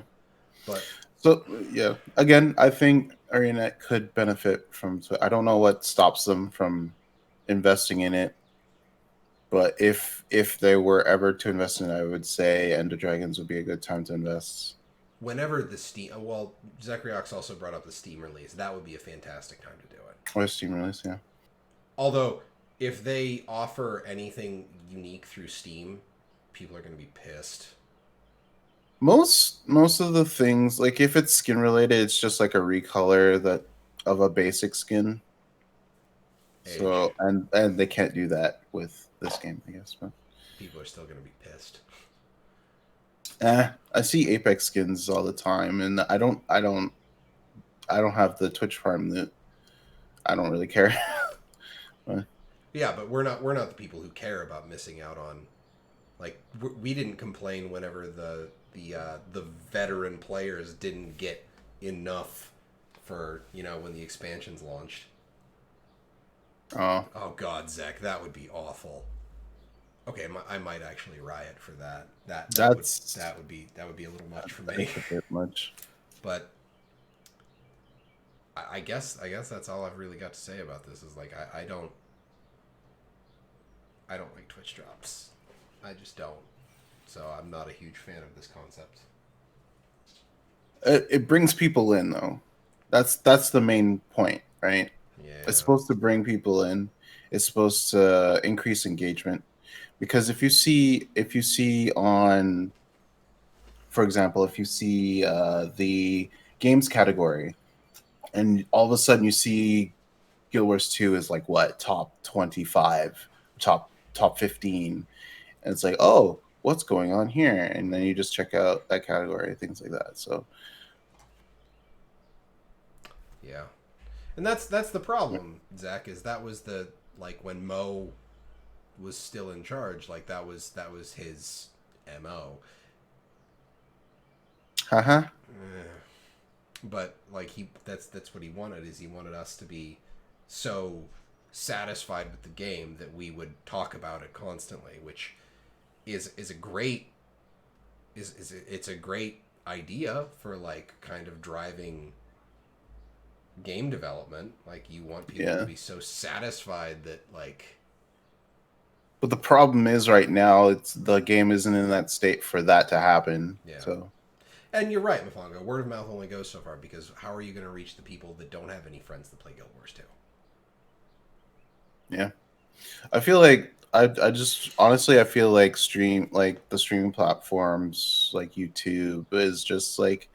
But So yeah, again, I think ArenaNet could benefit from. So I don't know what stops them from investing in it, but if they were ever to invest in it, I would say Ender Dragons would be a good time to invest. whenever the Steam, well, ZeKrioX also brought up the Steam release. That would be a fantastic time to do it. Or Steam release, yeah. Although, if they offer anything unique through Steam, people are going to be pissed. Most of the things, like if it's skin related, it's just like a recolor that of a basic skin. Age. So and they can't do that with this game, I guess. But People are still going to be pissed. I see Apex skins all the time, and I don't have the Twitch Prime that I don't really care. But, Yeah, but we're not the people who care about missing out on. Like we didn't complain whenever the veteran players didn't get enough for when the expansions launched. oh, Oh God, Zach, that would be awful. Okay, I might actually riot for that. that's That would be a little much for me. that's a bit much. But I guess that's all I've really got to say about this. Is like I don't like Twitch drops. I just don't. So I'm not a huge fan of this concept. It brings people in though. That's the main point, right? Yeah. It's supposed to bring people in. It's supposed to increase engagement. Because if you see on, for example, if you see the games category, and all of a sudden you see Guild Wars 2 is like what, top 25, top 15, and it's like, oh, what's going on here? And then you just check out that category, things like that. So Yeah. And that's the problem, Zach, is that was the like when Mo was still in charge, like that was his MO. haha. But like that's what he wanted, is he wanted us to be so satisfied with the game that we would talk about it constantly, which is a great it's a great idea for like kind of driving game development. Like you want people to Yeah. be so satisfied that like But the problem is right now it's the game isn't in that state for that to happen. yeah. So And you're right, Mafongo. Word of mouth only goes so far, because how are you going to reach the people that don't have any friends that play Guild Wars 2? yeah. I feel like I just honestly I feel like the streaming platforms like YouTube is just like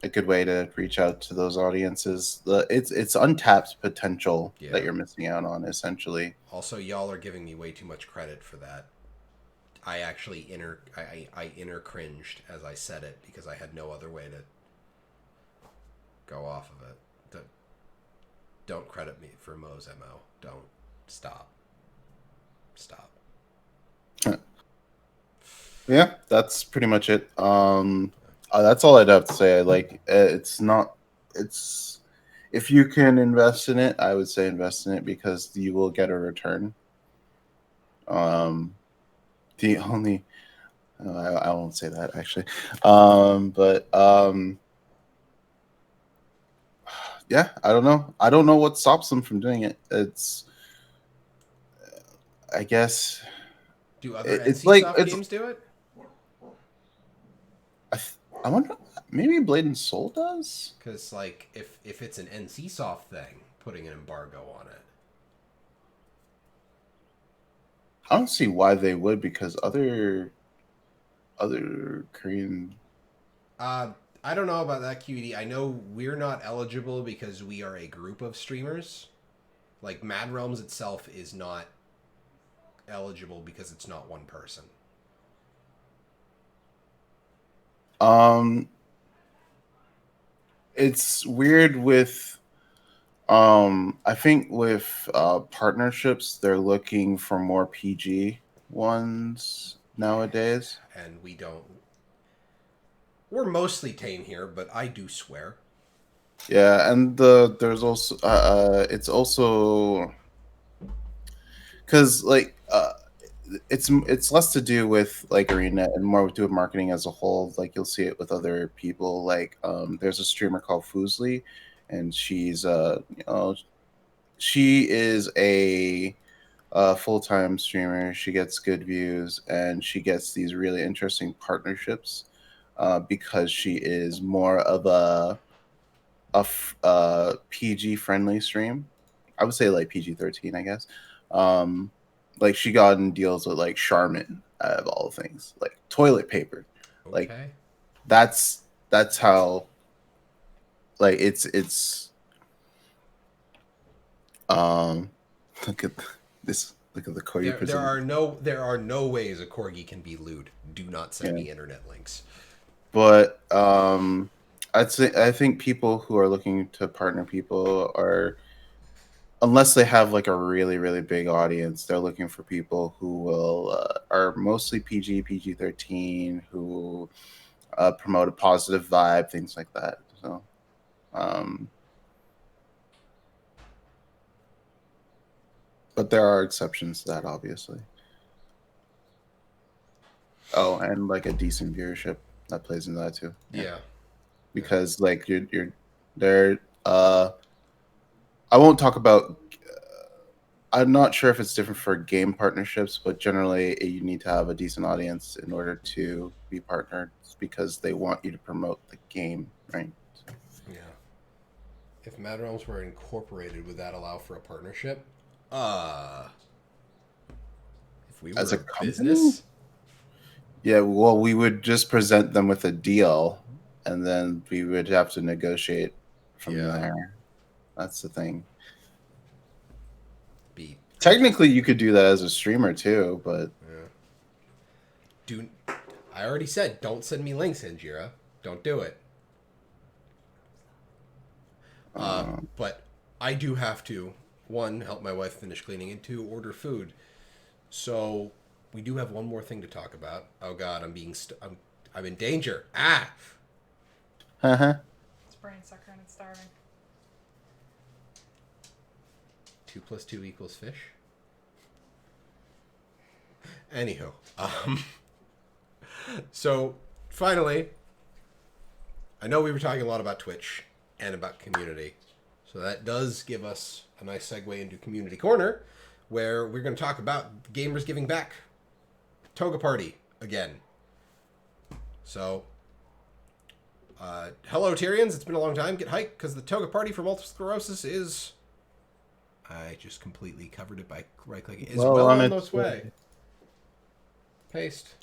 a good way to reach out to those audiences. It's untapped potential that Yeah. you're missing out on essentially. Also, y'all are giving me way too much credit for that. I actually inner cringed as I said it, because I had no other way to go off of it. Don't credit me for Mo's MO. Don't. Stop. Yeah, that's pretty much it. That's all I'd have to say. Like, it's not. It's if you can invest in it, I would say invest in it because you will get a return. Um, the only I won't say that actually, but yeah, I don't know. I don't know what stops them from doing it. It's I guess Do other it's NC like Soft games do it? I wonder, maybe Blade and Soul does. Because like if it's an NC Soft thing, putting an embargo on it. I don't see why they would because other Korean. Uh, I don't know about that, QED. I know we're not eligible because we are a group of streamers. Like Mad Realms itself is not eligible because it's not one person. Um, it's weird with I think with partnerships they're looking for more PG. ones nowadays. And we don't. We're mostly tame here, but I do swear. Yeah, and there's also it's also because it's less to do with like arena and more to do with marketing as a whole. Like you'll see it with other people. Like there's a streamer called Foosley, and she is a full-time streamer. She gets good views and she gets these really interesting partnerships because she is more of a PG friendly stream. I would say like PG-13, I guess. Um, like she got in deals with like Charmin out of all things, like toilet paper. Like Okay. that's how like it's um look at this look at the Cody presented. There are no ways a corgi can be lewd. Do not send Yeah. me internet links. But I think people who are looking to partner people are, unless they have like a really really big audience, they're looking for people who will are mostly PG-13, who promote a positive vibe, things like that. So um but there are exceptions to that, obviously. Oh, and like a decent viewership that plays into that too. Yeah, Yeah. because like you're there. I won't talk about. I'm not sure if it's different for game partnerships, but generally you need to have a decent audience in order to be partnered because they want you to promote the game, right? So, Yeah. If Mad Realms were incorporated, would that allow for a partnership? Uh, if we as were a a company, business? yeah, well, we would just present them with a deal, and then we would have to negotiate from Yeah. there. That's the thing. Be Technically, you could do that as a streamer too, but yeah. Do I already said don't send me links, Injira. Don't do it. um, But I do have to, one, help my wife finish cleaning, and two, order food. So we do have one more thing to talk about. Oh God, I'm in danger. Ah, uh-huh. It's brain sucker and it's starving. 2 + 2 = fish. Anywho, so finally, I know we were talking a lot about Twitch and about community, so that does give us a nice segue into Community Corner, where we're going to talk about gamers giving back. Toga Party again. So, hello Tyrians, it's been a long time. Get hyped because the Toga Party for multiple sclerosis is. I just completely covered it by right clicking. Is well on its way. Paste.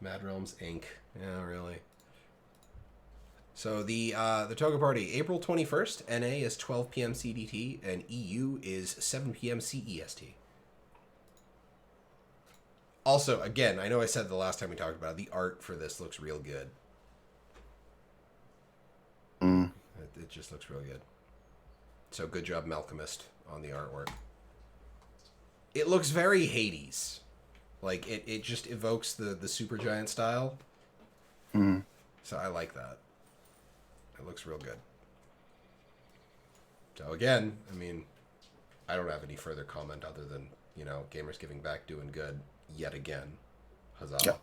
Mad Realms Inc. Yeah, really. So the Toga Party, April 21st, NA is 12 p.m. CDT, and EU is 7 p.m. CEST. Also, again, I know I said the last time we talked about it, the art for this looks real good. It just looks real good. So good job, Malcolmist, on the artwork. It looks very Hades. Like, it just evokes the Supergiant style. So I like that. It looks real good. So again, I mean, I don't have any further comment other than, gamers giving back, doing good, yet again. Huzzah. Yeah.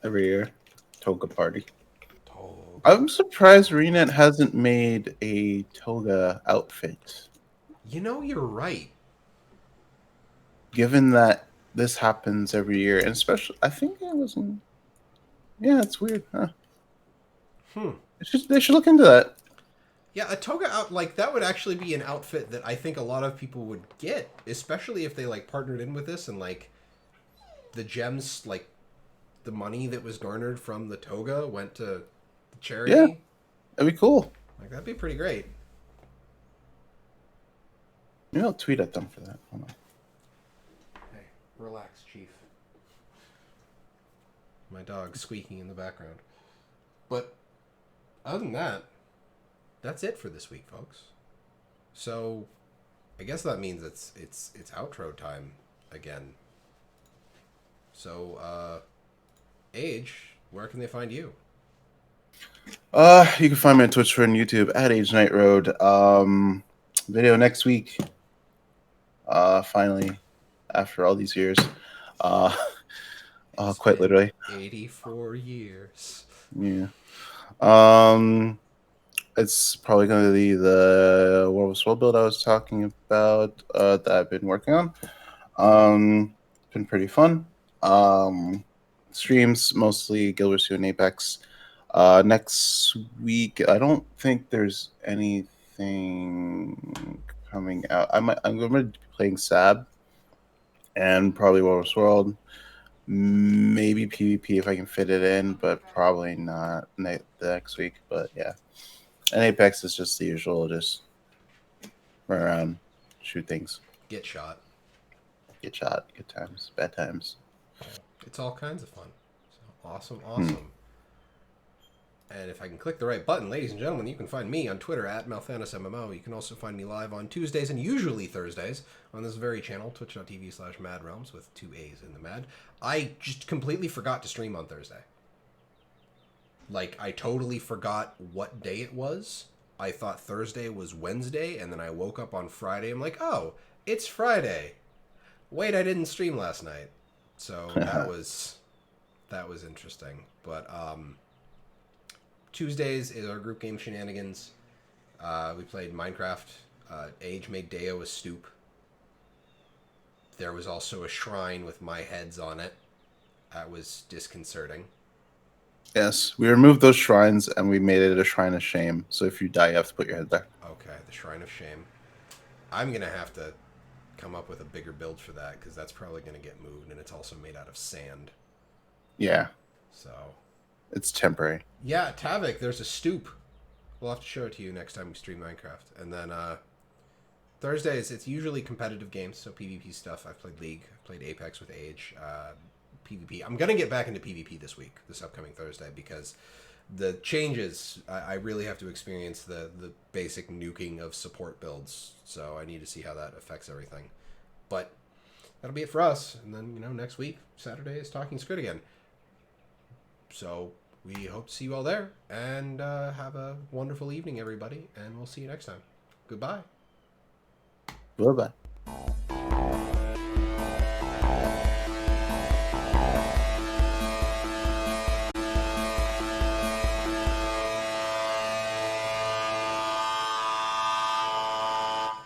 Every year, Toga Party. Toga. I'm surprised ArenaNet hasn't made a Toga outfit. You're right. Given that this happens every year, and especially, I think it wasn't. Yeah, it's weird, huh? They should look into that. Yeah, a toga out like that would actually be an outfit that I think a lot of people would get, especially if they like partnered in with this and like the gems, like the money that was garnered from the toga went to the charity. Yeah, that'd be cool. Like that'd be pretty great. Maybe I'll tweet at them for that. Hold on. Hey, relax, Chief. My dog's squeaking in the background. But other than that, that's it for this week, folks. So I guess that means it's outro time again. So, Age, where can they find you? You can find me on Twitch and YouTube at Age Night Road. Video next week. Finally, after all these years. Uh, It's quite been literally. 84 years. Yeah. It's probably going to be the World of World build I was talking about that I've been working on. It's been pretty fun. Streams mostly Guild Wars 2 and Apex. Next week, I don't think there's anything coming out. I'm going to be playing Sab and probably World of World. Maybe PvP if I can fit it in, but probably not the next week. But yeah. And Apex is just the usual, just run around, shoot things, Get shot. get shot, good times, bad times. It's all kinds of fun. So, awesome, Hmm. awesome. And if I can click the right button, ladies and gentlemen, you can find me on Twitter at MalthanusMMO. You can also find me live on Tuesdays and usually Thursdays on this very channel, twitch.tv/MadRealms with 2 A's in the Mad. I just completely forgot to stream on Thursday. Like, I totally forgot what day it was. I thought Thursday was Wednesday, and then I woke up on Friday. I'm like, oh, it's Friday. Wait, I didn't stream last night. So that was interesting. But Tuesdays is our group game Shenanigans. We played Minecraft. Age made Deo a stoop. There was also a shrine with my heads on it. That was disconcerting. Yes, we removed those shrines and we made it a shrine of shame. So if you die, you have to put your head there. Okay, the Shrine of Shame. I'm going to have to come up with a bigger build for that because that's probably going to get moved, and it's also made out of sand. Yeah, So, it's temporary. yeah, Tavik, there's a stoop. We'll have to show it to you next time we stream Minecraft. And then Thursdays, it's usually competitive games, so PvP stuff. I've played League, I've played Apex with Age, PvP. I'm going to get back into PvP this upcoming Thursday, because the changes, I really have to experience the basic nuking of support builds, so I need to see how that affects everything. But that'll be it for us, and then, next week, Saturday, is Talking Skritt again. So we hope to see you all there, and have a wonderful evening, everybody, and we'll see you next time. Goodbye. Bye-bye.